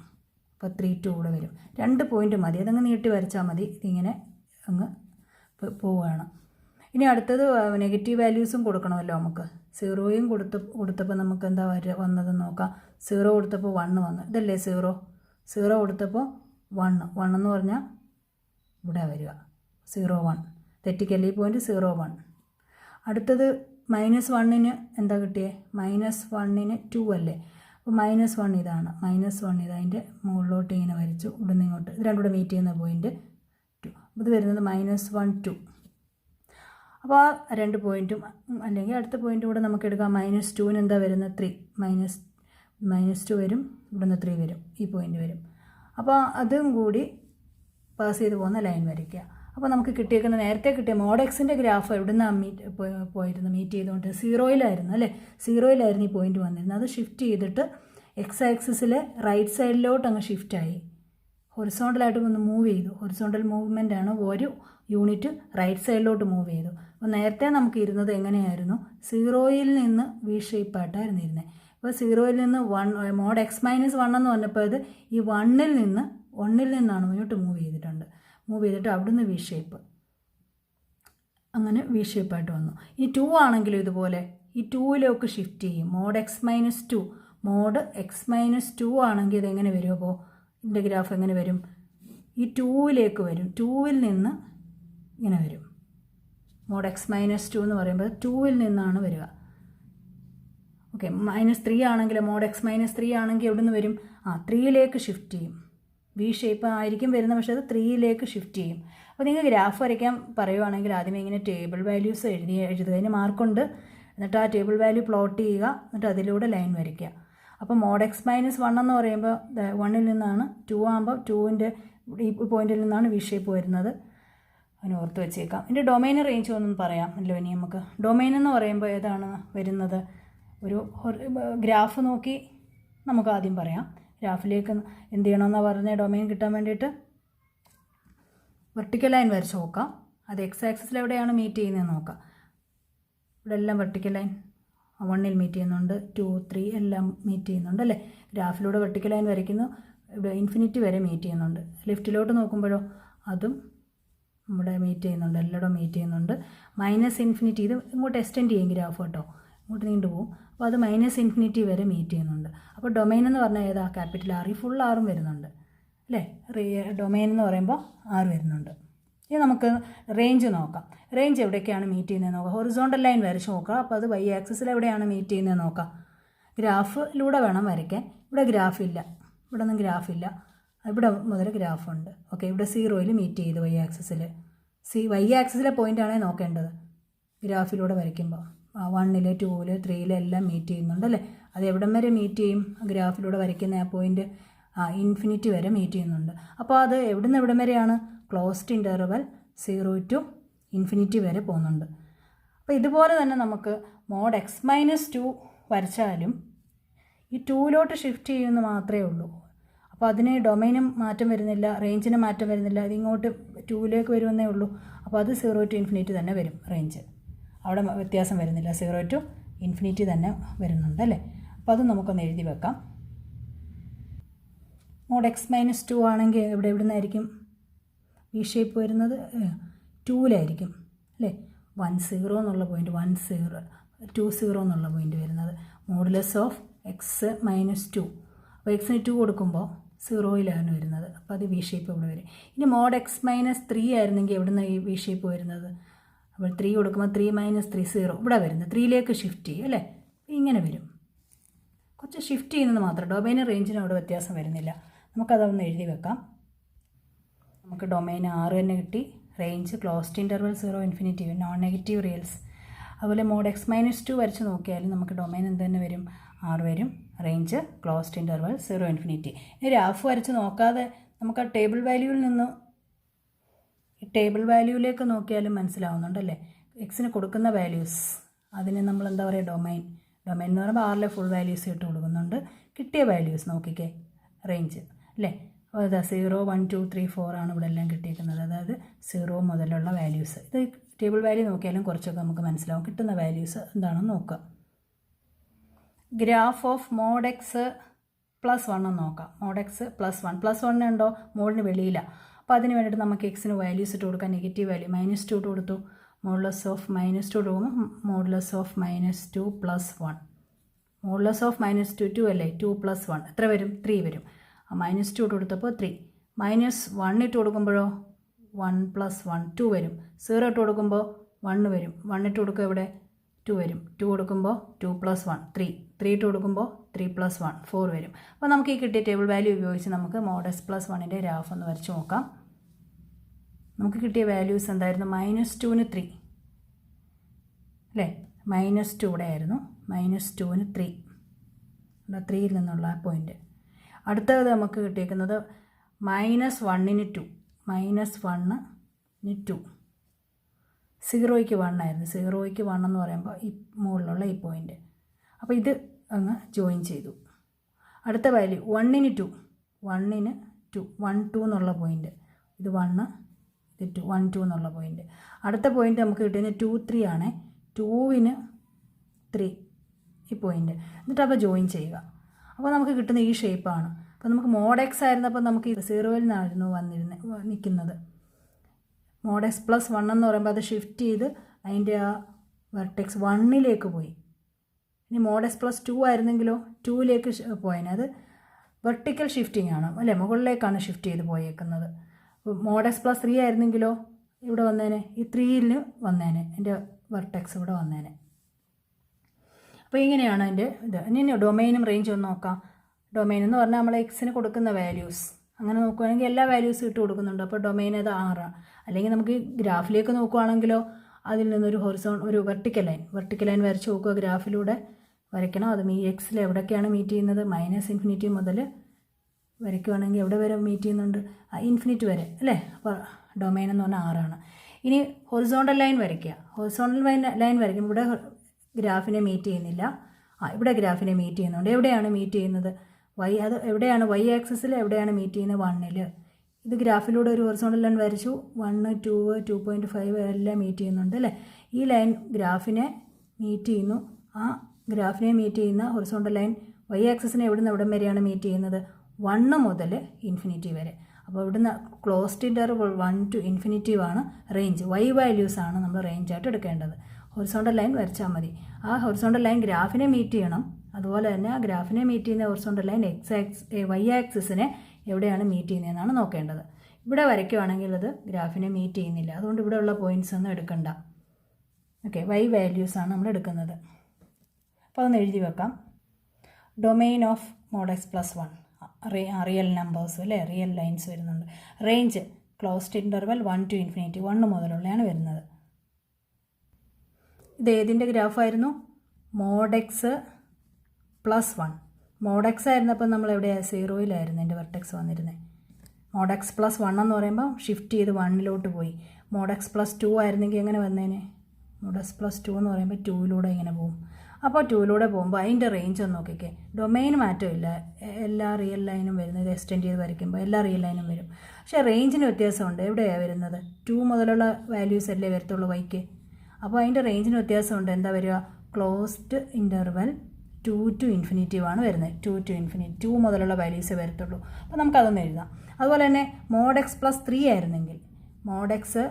അപ്പോൾ 3 2 ഇവിടെ വരും. 2 പോയിൻ്റ് മതി, അതങ്ങ് നീട്ടി വരച്ചാൽ മതി. ഇതിങ്ങനെ അങ്ങ് പോവുകയാണ്. ഇനി അടുത്തത് നെഗറ്റീവ് വാല്യൂസും കൊടുക്കണമല്ലോ നമുക്ക്. 0യും കൊടുത്തപ്പോൾ നമുക്ക് എന്താ വന്നതെന്ന് നോക്കാം. 0 കൊടുത്തപ്പോൾ 1 വന്നു. ഇതല്ലേ 0 കൊടുത്തപ്പോൾ 1 എന്ന് പറഞ്ഞാൽ ഇവിടെ വരിക 0 1. തെറ്റിക്കല്ലേ ഈ പോയിൻ്റ് 0 1. അടുത്തത് -1ന് എന്താ കിട്ടിയേ? -1ന് 2 അല്ലേ. അപ്പോൾ -1 ഇതാണ്. -1 ഇത് അതിൻ്റെ മുകളിലോട്ട് ഇങ്ങനെ വരച്ചു. ഇവിടുന്ന് ഇങ്ങോട്ട് ഇത് രണ്ടും കൂടെ മീറ്റ് ചെയ്യുന്ന പോയിൻ്റ് 2. അപ്പോൾ ഇത് വരുന്നത് -1 2. അപ്പോൾ ആ 2 പോയിൻറ്റും അല്ലെങ്കിൽ അടുത്ത പോയിൻ്റ് കൂടെ നമുക്ക് എടുക്കാം. -2ന് എന്താ വരുന്നത്? 3 -2 വരും. ഇവിടുന്ന് 3 വരും. ഈ പോയിൻ്റ് വരും. അപ്പോൾ അതും കൂടി പാസ് ചെയ്ത് പോകുന്ന ലൈൻ വരയ്ക്കുക. അപ്പോൾ നമുക്ക് കിട്ടിയേക്കുന്ന നേരത്തെ കിട്ടിയ മോഡ് എക്സിൻ്റെ ഗ്രാഫ് എവിടുന്നാണ് മീറ്റ് ചെയ്തുകൊണ്ട് 0യിലായിരുന്നു അല്ലേ. 0യിലായിരുന്നു ഈ പോയിൻ്റ് വന്നിരുന്നത്. അത് ഷിഫ്റ്റ് ചെയ്തിട്ട് എക്സ് ആക്സിസിലെ റൈറ്റ് സൈഡിലോട്ട് അങ്ങ് ഷിഫ്റ്റായി. ഹൊറിസോണ്ടലായിട്ട് ഒന്ന് മൂവ് ചെയ്തു. ഹൊറിസോണ്ടൽ മൂവ്മെൻ്റ് ആണ്. ഒരു യൂണിറ്റ് റൈറ്റ് സൈഡിലോട്ട് മൂവ് ചെയ്തു. അപ്പോൾ നേരത്തെ നമുക്ക് ഇരുന്നത് എങ്ങനെയായിരുന്നു? 0യിൽ നിന്ന് വി ഷേപ്പായിട്ടായിരുന്നു ഇരുന്നത്. അപ്പോൾ 0യിൽ നിന്ന് 1 മോഡ് x മൈനസ് 1 എന്ന് പറഞ്ഞപ്പോൾ ഇത് ഈ 1ൽ നിന്നാണ് മുന്നോട്ട് മൂവ് ചെയ്തിട്ട് അവിടുന്ന് വി ഷേപ്പ്, അങ്ങനെ വി ഷേപ്പായിട്ട് വന്നു. ഇനി 2 ആണെങ്കിലും ഇതുപോലെ ഈ 2ലേക്ക് ഷിഫ്റ്റ് ചെയ്യും. മോഡ് എക്സ് മൈനസ് 2 ആണെങ്കിൽ ഇതെങ്ങനെ വരും? അപ്പോൾ ഇതിൻ്റെ ഗ്രാഫ് എങ്ങനെ വരും? ഈ 2ലേക്ക് വരും. 2ൽ നിന്ന് ഇങ്ങനെ വരും. മോഡ് x മൈനസ് 2 എന്ന് പറയുമ്പോൾ 2ൽ നിന്നാണ് വരിക. ഓക്കെ, -3 ആണെങ്കിൽ മോഡ് x മൈനസ് 3 ആണെങ്കിൽ എവിടെ നിന്ന് വരും? 3ലേക്ക് ഷിഫ്റ്റ് ചെയ്യും. വി ഷേപ്പ് ആയിരിക്കും വരുന്നത്, പക്ഷേ അത് 3ലേക്ക് ഷിഫ്റ്റ് ചെയ്യും. അപ്പോൾ നിങ്ങൾ ഗ്രാഫ് വരയ്ക്കാൻ പറയുവാണെങ്കിൽ ആദ്യമേ ഇങ്ങനെ ടേബിൾ വാല്യൂസ് എഴുതുക. അതിന് മാർക്കുണ്ട്. എന്നിട്ട് ആ ടേബിൾ വാല്യൂ പ്ലോട്ട് ചെയ്യുക. എന്നിട്ട് അതിലൂടെ ലൈൻ വരയ്ക്കുക. അപ്പോൾ മോഡ് x മൈനസ് 1 എന്ന് പറയുമ്പോൾ 1ൽ നിന്നാണ്, 2 ആകുമ്പോൾ 2ൻ്റെ ഈ പോയിന്റിൽ നിന്നാണ് വി ഷേപ്പ് വരുന്നത്. അതിന് ഓർത്ത് വെച്ചേക്കാം. ഇതിൻ്റെ ഡൊമൈൻ റേഞ്ച് ഒന്നും പറയാം അല്ലോ ഇനി നമുക്ക്. ഡൊമൈൻ എന്ന് പറയുമ്പോൾ ഏതാണ് വരുന്നത്? ഒരു ഗ്രാഫ് നോക്കി നമുക്ക് ആദ്യം പറയാം. ഗ്രാഫിലേക്ക് എന്ത് ചെയ്യണമെന്നാണ് പറഞ്ഞ ഡൊമൈൻ കിട്ടാൻ വേണ്ടിയിട്ട് വെർട്ടിക്കൽ ലൈൻ വരച്ച് നോക്കാം. അത് എക്സ് ആക്സിൽ എവിടെയാണ് മീറ്റ് ചെയ്യുന്നതെന്ന് നോക്കാം. ഇവിടെ എല്ലാം വെർട്ടിക്കൽ ലൈൻ 1ൽ മീറ്റ് ചെയ്യുന്നുണ്ട്, 2, 3 എല്ലാം മീറ്റ് ചെയ്യുന്നുണ്ട് അല്ലേ. ഗ്രാഫിലൂടെ വെർട്ടിക്കൽ ലൈൻ വരയ്ക്കുന്നു. ഇവിടെ ഇൻഫിനിറ്റി വരെ മീറ്റ് ചെയ്യുന്നുണ്ട്. ലെഫ്റ്റിലോട്ട് നോക്കുമ്പോഴോ അതും ഇവിടെ മീറ്റ് ചെയ്യുന്നുണ്ട്, എല്ലായിടും മീറ്റ് ചെയ്യുന്നുണ്ട്. -∞ ഇത് ഇങ്ങോട്ട് എക്സ്റ്റെൻഡ് ചെയ്യും ഗ്രാഫ് കേട്ടോ, ഇങ്ങോട്ട് നീണ്ടു പോകും. അപ്പോൾ അത് -∞ വരെ മീറ്റ് ചെയ്യുന്നുണ്ട്. അപ്പോൾ ഡൊമൈൻ എന്ന് പറഞ്ഞാൽ ഏതാ? Capital R. ഈ ഫുൾ ആറും വരുന്നുണ്ട് അല്ലേ. ഡൊമൈൻ എന്ന് പറയുമ്പോൾ 6 വരുന്നുണ്ട്. ഇനി നമുക്ക് റേഞ്ച് നോക്കാം. റേഞ്ച് എവിടെയൊക്കെയാണ് മീറ്റ് ചെയ്യുന്നത് നോക്കാം. ഹൊറിസോണ്ടൽ ലൈൻ വരച്ച് നോക്കാം. അപ്പോൾ അത് y ആക്സിസിൽ എവിടെയാണ് മീറ്റ് ചെയ്യുന്നത് നോക്കാം. ഗ്രാഫിലൂടെ വേണം വരയ്ക്കാൻ. ഇവിടെ ഗ്രാഫില്ല, ഇവിടെ ഒന്നും ഗ്രാഫില്ല. ഇവിടെ മുതൽ ഗ്രാഫുണ്ട്. ഓക്കെ, ഇവിടെ 0യിൽ മീറ്റ് ചെയ്തു y ആക്സിസിൽ. y ആക്സിസിലെ പോയിൻ്റാണ് നോക്കേണ്ടത്. ഗ്രാഫിലൂടെ വരയ്ക്കുമ്പോൾ 1ൽ 2ൽ 3ൽ എല്ലാം മീറ്റ് ചെയ്യുന്നുണ്ട് അല്ലേ. അത് എവിടം വരെ മീറ്റ് ചെയ്യും? ഗ്രാഫിലൂടെ വരയ്ക്കുന്ന ആ പോയിൻ്റ് ഇൻഫിനിറ്റി വരെ മീറ്റ് ചെയ്യുന്നുണ്ട്. അപ്പോൾ അത് എവിടുന്ന് എവിടം വരെയാണ്? ക്ലോസ്ഡ് ഇൻ്റർവൽ 0 to ∞ വരെ പോകുന്നുണ്ട്. അപ്പോൾ ഇതുപോലെ തന്നെ നമുക്ക് മോഡ് x മൈനസ് 2 വരച്ചാലും ഈ 2ലോട്ട് ഷിഫ്റ്റ് ചെയ്യുമെന്ന് മാത്രമേ ഉള്ളൂ. അപ്പോൾ അതിന് ഡൊമൈനും മാറ്റം വരുന്നില്ല, റേഞ്ചിന് മാറ്റം വരുന്നില്ല. അതിങ്ങോട്ട് 2ലേക്ക് വരുമെന്നേ ഉള്ളൂ. അപ്പോൾ അത് 0 to ∞ തന്നെ വരും റേഞ്ച്. അവിടെ വ്യത്യാസം വരുന്നില്ല, 0 to ∞ തന്നെ വരുന്നുണ്ട് അല്ലേ. അപ്പോൾ അത് നമുക്കൊന്ന് എഴുതി വെക്കാം. മോഡ് x മൈനസ് 2 ആണെങ്കിൽ എവിടെ നിന്നായിരിക്കും ഈ ഷേപ്പ് വരുന്നത്? 2ലായിരിക്കും അല്ലേ. 10 എന്നുള്ള പോയിൻ്റ്, 20 എന്നുള്ള പോയിൻ്റ് വരുന്നത്. Modulus of x minus 2. അപ്പോൾ എക്സിന് 2 കൊടുക്കുമ്പോൾ 0യിലാണ് വരുന്നത്. അപ്പോൾ അത് വി ഷേപ്പ് ഇവിടെ വരും. ഇനി മോഡ് x മൈനസ് 3 ആയിരുന്നെങ്കിൽ എവിടെ നിന്ന് ഈ വി ഷേപ്പ് വരുന്നത്? അപ്പോൾ 3 കൊടുക്കുമ്പോൾ 3 - 3 0 ഇവിടെ വരുന്നത്. 3ലേക്ക് ഷിഫ്റ്റ് ചെയ്യും അല്ലേ. ഇങ്ങനെ വരും. കുറച്ച് ഷിഫ്റ്റ് ചെയ്യുന്നത് മാത്രം. ഡൊമൈൻ റേഞ്ചിന് അവിടെ വ്യത്യാസം വരുന്നില്ല. നമുക്കതൊന്ന് എഴുതി വെക്കാം. നമുക്ക് ഡൊമൈൻ 6 തന്നെ കിട്ടി. Range closed interval 0 ∞, non negative reals. അതുപോലെ മോഡ് x മൈനസ് 2 വരച്ച് നോക്കിയാലും നമുക്ക് ഡൊമൈൻ എന്ത് തന്നെ വരും? 6 വരും. Range closed interval 0 ∞. ഇനി ഗ്രാഫ് വരച്ച് നോക്കാതെ നമുക്ക് ആ ടേബിൾ വാല്യൂവിൽ നിന്ന് ഈ ടേബിൾ വാല്യൂവിലേക്ക് നോക്കിയാലും മനസ്സിലാവുന്നുണ്ടല്ലേ. എക്സിന് കൊടുക്കുന്ന വാല്യൂസ് അതിന് നമ്മൾ എന്താ പറയുക? ഡൊമൈൻ എന്ന് പറയുമ്പോൾ 6ലെ ഫുൾ വാല്യൂസ് ഇട്ട് കൊടുക്കുന്നുണ്ട്. കിട്ടിയ വാല്യൂസ് നോക്കിക്കേ, റേഞ്ച് അല്ലേ. അപ്പോൾ ഇതാ 0, 1, 2, 3, 4 ആണ് ഇവിടെ എല്ലാം കിട്ടിയിരിക്കുന്നത്. അതായത് 0 മുതലുള്ള വാല്യൂസ്. ഇത് ടേബിൾ വാല്യൂ നോക്കിയാലും കുറച്ചൊക്കെ നമുക്ക് മനസ്സിലാവും. കിട്ടുന്ന വാല്യൂസ് എന്താണെന്ന് നോക്കാം. Graph of mod x plus 1 എന്ന് നോക്കാം. Mode x plus 1. പ്ലസ് 1 ഉണ്ടോ? മോഡിന് വെളിയില്ല. അപ്പോൾ അതിന് വേണ്ടിയിട്ട് നമുക്ക് എക്സിന് വാല്യൂസ് ഇട്ട് കൊടുക്കാം. നെഗറ്റീവ് വാല്യൂ -2 ഇട്ട് കൊടുത്തു. മോഡുലസ് ഓഫ് -2 കൊടുക്കുമ്പോൾ modulus of -2 plus 1. Modulus of -2 2 അല്ലേ. 2 + 1 എത്ര വരും? 3 വരും. -2 ഇട്ട് കൊടുത്തപ്പോൾ 3. -1 ഇട്ട് കൊടുക്കുമ്പോഴോ 1 + 1 2 വരും. 0 ഇട്ട് കൊടുക്കുമ്പോൾ 1 വരും. 1 ഇട്ട് കൊടുക്കുക ഇവിടെ 2 വരും. 2 കൊടുക്കുമ്പോൾ 2 + 1 3. 3 ഇട്ട് കൊടുക്കുമ്പോൾ 3 + 1 4 വരും. അപ്പോൾ നമുക്ക് ഈ കിട്ടിയ ടേബിൾ വാല്യൂ ഉപയോഗിച്ച് നമുക്ക് മോഡ് x പ്ലസ് 1ൻ്റെ ഗ്രാഫ് ഒന്ന് വരച്ച് നോക്കാം. നമുക്ക് കിട്ടിയ വാല്യൂസ് എന്തായിരുന്നു? -2ന് 3 അല്ലേ. -2 ഇവിടെ ആയിരുന്നു. -2ന് 3. 3യിൽ നിന്നുള്ള ആ പോയിൻ്റ്. അടുത്തത് നമുക്ക് കിട്ടിയിരിക്കുന്നത് -1ന് 2. -1ന് 2. 0ക്ക് 1 ആയിരുന്നു. 0ക്ക് 1 എന്ന് പറയുമ്പോൾ ഈ മുകളിലുള്ള ഈ പോയിൻ്റ്. അപ്പോൾ ഇത് അങ്ങ് ജോയിൻ ചെയ്തു. അടുത്ത വാല്യൂ 1ന് 2. 1ന് 2. 1 2 എന്നുള്ള പോയിൻ്റ്. ഇത് 1 ഇത് 2. 1 2 എന്നുള്ള പോയിൻ്റ്. അടുത്ത പോയിൻ്റ് നമുക്ക് കിട്ടിയത് 2 3 ആണ്. 2ന് 3 ഈ പോയിൻ്റ്. എന്നിട്ട് അപ്പോൾ ജോയിൻ ചെയ്യുക. അപ്പോൾ നമുക്ക് കിട്ടുന്ന ഈ ഷേപ്പാണ്. അപ്പോൾ നമുക്ക് മോഡ് എക്സ് ആയിരുന്നപ്പോൾ നമുക്ക് 0-ൽ നിന്നായിരുന്നു നിൽക്കുന്നത്. മോഡ് എക്സ് പ്ലസ് 1 എന്ന് പറയുമ്പോൾ അത് ഷിഫ്റ്റ് ചെയ്ത് അതിൻ്റെ ആ വെർട്ടെക്സ് 1ലേക്ക് പോയി. ഇനി മോഡ് എക്സ് പ്ലസ് 2 ആയിരുന്നെങ്കിലോ 2ലേക്ക് പോയേനെ. അത് വെർട്ടിക്കൽ ഷിഫ്റ്റിംഗ് ആണ് അല്ലേ, മുകളിലേക്കാണ് ഷിഫ്റ്റ് ചെയ്ത് പോയേക്കുന്നത്. മോഡ് എക്സ് പ്ലസ് 3 ആയിരുന്നെങ്കിലോ ഇവിടെ വന്നേനെ, ഈ 3ൽ വന്നേനെ, എൻ്റെ വെർട്ടെക്സ് ഇവിടെ വന്നേനെ. അപ്പോൾ ഇങ്ങനെയാണ് അതിൻ്റെ ഇത്. ഇനി ഡൊമൈനും റേഞ്ചും ഒന്ന് നോക്കാം. ഡൊമൈൻ എന്ന് പറഞ്ഞാൽ നമ്മൾ എക്സിന് കൊടുക്കുന്ന വാല്യൂസ്, അങ്ങനെ നോക്കുകയാണെങ്കിൽ എല്ലാ വാല്യൂസും ഇട്ട് കൊടുക്കുന്നുണ്ട്. അപ്പോൾ ഡൊമൈൻ അത് 6. അല്ലെങ്കിൽ നമുക്ക് ഗ്രാഫിലേക്ക് നോക്കുകയാണെങ്കിലോ അതിൽ നിന്നൊരു ഒരു വെർട്ടിക്കൽ ലൈൻ വരച്ച് നോക്കുക. ഗ്രാഫിലൂടെ വരയ്ക്കണം. അത് എക്സിൽ എവിടെയൊക്കെയാണ് മീറ്റ് ചെയ്യുന്നത്, -∞ മുതൽ വരയ്ക്കുകയാണെങ്കിൽ എവിടെ വരെ മീറ്റ് ചെയ്യുന്നുണ്ട്, ഇൻഫിനിറ്റി വരെ അല്ലേ. അപ്പോൾ ഡൊമൈൻ എന്ന് പറഞ്ഞാൽ 6ആണ്. ഇനി ഹൊറിസോണ്ടൽ ലൈൻ വരയ്ക്കുക. ഹൊറിസോണ്ടൽ ലൈൻ വരയ്ക്കും. ഇവിടെ ഗ്രാഫിനെ മീറ്റ് ചെയ്യുന്നില്ല, ഇവിടെ ഗ്രാഫിനെ മീറ്റ് ചെയ്യുന്നുണ്ട്. എവിടെയാണ് മീറ്റ് ചെയ്യുന്നത്, അത് എവിടെയാണ് y ആക്സിസിൽ എവിടെയാണ് മീറ്റ് ചെയ്യുന്നത്, 1ൽ. ഇത് ഗ്രാഫിലൂടെ ഒരു ഹൊറിസോണ്ടൽ ലൈൻ വരച്ചു. 1, 2, 2.5 എല്ലാം മീറ്റ് ചെയ്യുന്നുണ്ട് അല്ലേ. ഈ ലൈൻ ഗ്രാഫിനെ മീറ്റ് ചെയ്യുന്നു. ആ ഗ്രാഫിനെ മീറ്റ് ചെയ്യുന്ന ഹൊറിസോണ്ടൽ ലൈൻ y ആക്സിസിനെ എവിടുന്ന് എവിടം വരെയാണ് മീറ്റ് ചെയ്യുന്നത്, 1 മുതൽ ഇൻഫിനിറ്റി വരെ. അപ്പോൾ ഇവിടുന്ന് ക്ലോസ്ഡ് ഇൻ്റർവൽ 1 to ഇൻഫിനിറ്റി ആണ് റേഞ്ച്. y വാല്യൂസ് ആണ് നമ്മൾ റേഞ്ചായിട്ട് എടുക്കേണ്ടത്. ഹൊറിസോണ്ടൽ ലൈൻ വരച്ചാൽ മതി. ആ ഹൊറിസോണ്ടൽ ലൈൻ ഗ്രാഫിനെ മീറ്റ് ചെയ്യണം. അതുപോലെ തന്നെ ആ ഗ്രാഫിനെ മീറ്റ് ചെയ്യുന്ന ഹൊറിസോണ്ടൽ ലൈൻ y ആക്സിസിനെ എവിടെയാണ് മീറ്റ് ചെയ്യുന്നതെന്നാണ് നോക്കേണ്ടത്. ഇവിടെ വരയ്ക്കുകയാണെങ്കിൽ അത് ഗ്രാഫിനെ മീറ്റ് ചെയ്യുന്നില്ല. അതുകൊണ്ട് ഇവിടെ ഉള്ള പോയിൻറ്റ്സ് ഒന്നും എടുക്കണ്ട. ഓക്കെ, y വാല്യൂസാണ് നമ്മൾ എടുക്കുന്നത്. അപ്പോൾ അതൊന്ന് എഴുതി വെക്കാം. Domain of mod x plus 1 real numbers അല്ലേ, റിയൽ ലൈൻസ് വരുന്നുണ്ട്. Range closed interval 1 to infinity, 1 മുതലുള്ളതാണ് വരുന്നത്. ഇത് ഏതിൻ്റെ ഗ്രാഫായിരുന്നു, mod x plus 1. Mod x ആയിരുന്നപ്പോൾ നമ്മൾ എവിടെയാണ്, 0-ലായിരുന്നു എൻ്റെ വെർട്ടെക്സ് വന്നിരുന്നത്. മോഡ് എക്സ് പ്ലസ് 1 എന്ന് പറയുമ്പോൾ ഷിഫ്റ്റ് ചെയ്ത് 1-ലോട്ട് പോയി. മോഡ് എക്സ് പ്ലസ് 2 ആയിരുന്നെങ്കിൽ എങ്ങനെ വന്നേനെ, മോഡ് എക്സ് പ്ലസ് 2 എന്ന് പറയുമ്പോൾ 2-ലൂടെ ഇങ്ങനെ പോകും. അപ്പോൾ 2-ലൂടെ പോകുമ്പോൾ അതിൻ്റെ റേഞ്ച് ഒന്ന് നോക്കിക്കേ. ഡൊമൈൻ മാറ്റമില്ല, എല്ലാ റിയൽ ലൈനും വരുന്നത്. ഇത് എക്സ്റ്റെൻഡ് ചെയ്ത് വരയ്ക്കുമ്പോൾ എല്ലാ റിയൽ ലൈനും വരും. പക്ഷേ റേഞ്ചിന് വ്യത്യാസമുണ്ട്. എവിടെയാണ് വരുന്നത്, 2 മുതലുള്ള വാല്യൂസ് അല്ലേ വരത്തുള്ളൂ വൈക്ക്. അപ്പോൾ അതിൻ്റെ റേഞ്ചിന് വ്യത്യാസമുണ്ട്. എന്താ വരിക, ക്ലോസ്ഡ് ഇൻ്റർവൽ 2 to ഇൻഫിനിറ്റി ആണ് വരുന്നത്. 2 to ഇൻഫിനിറ്റി, 2 മുതലുള്ള വാല്യൂസ് വരത്തുള്ളൂ. അപ്പോൾ നമുക്കതൊന്ന് എഴുതാം. അതുപോലെ തന്നെ മോഡ് എക്സ് പ്ലസ് 3 ആയിരുന്നെങ്കിൽ, മോഡ് എക്സ്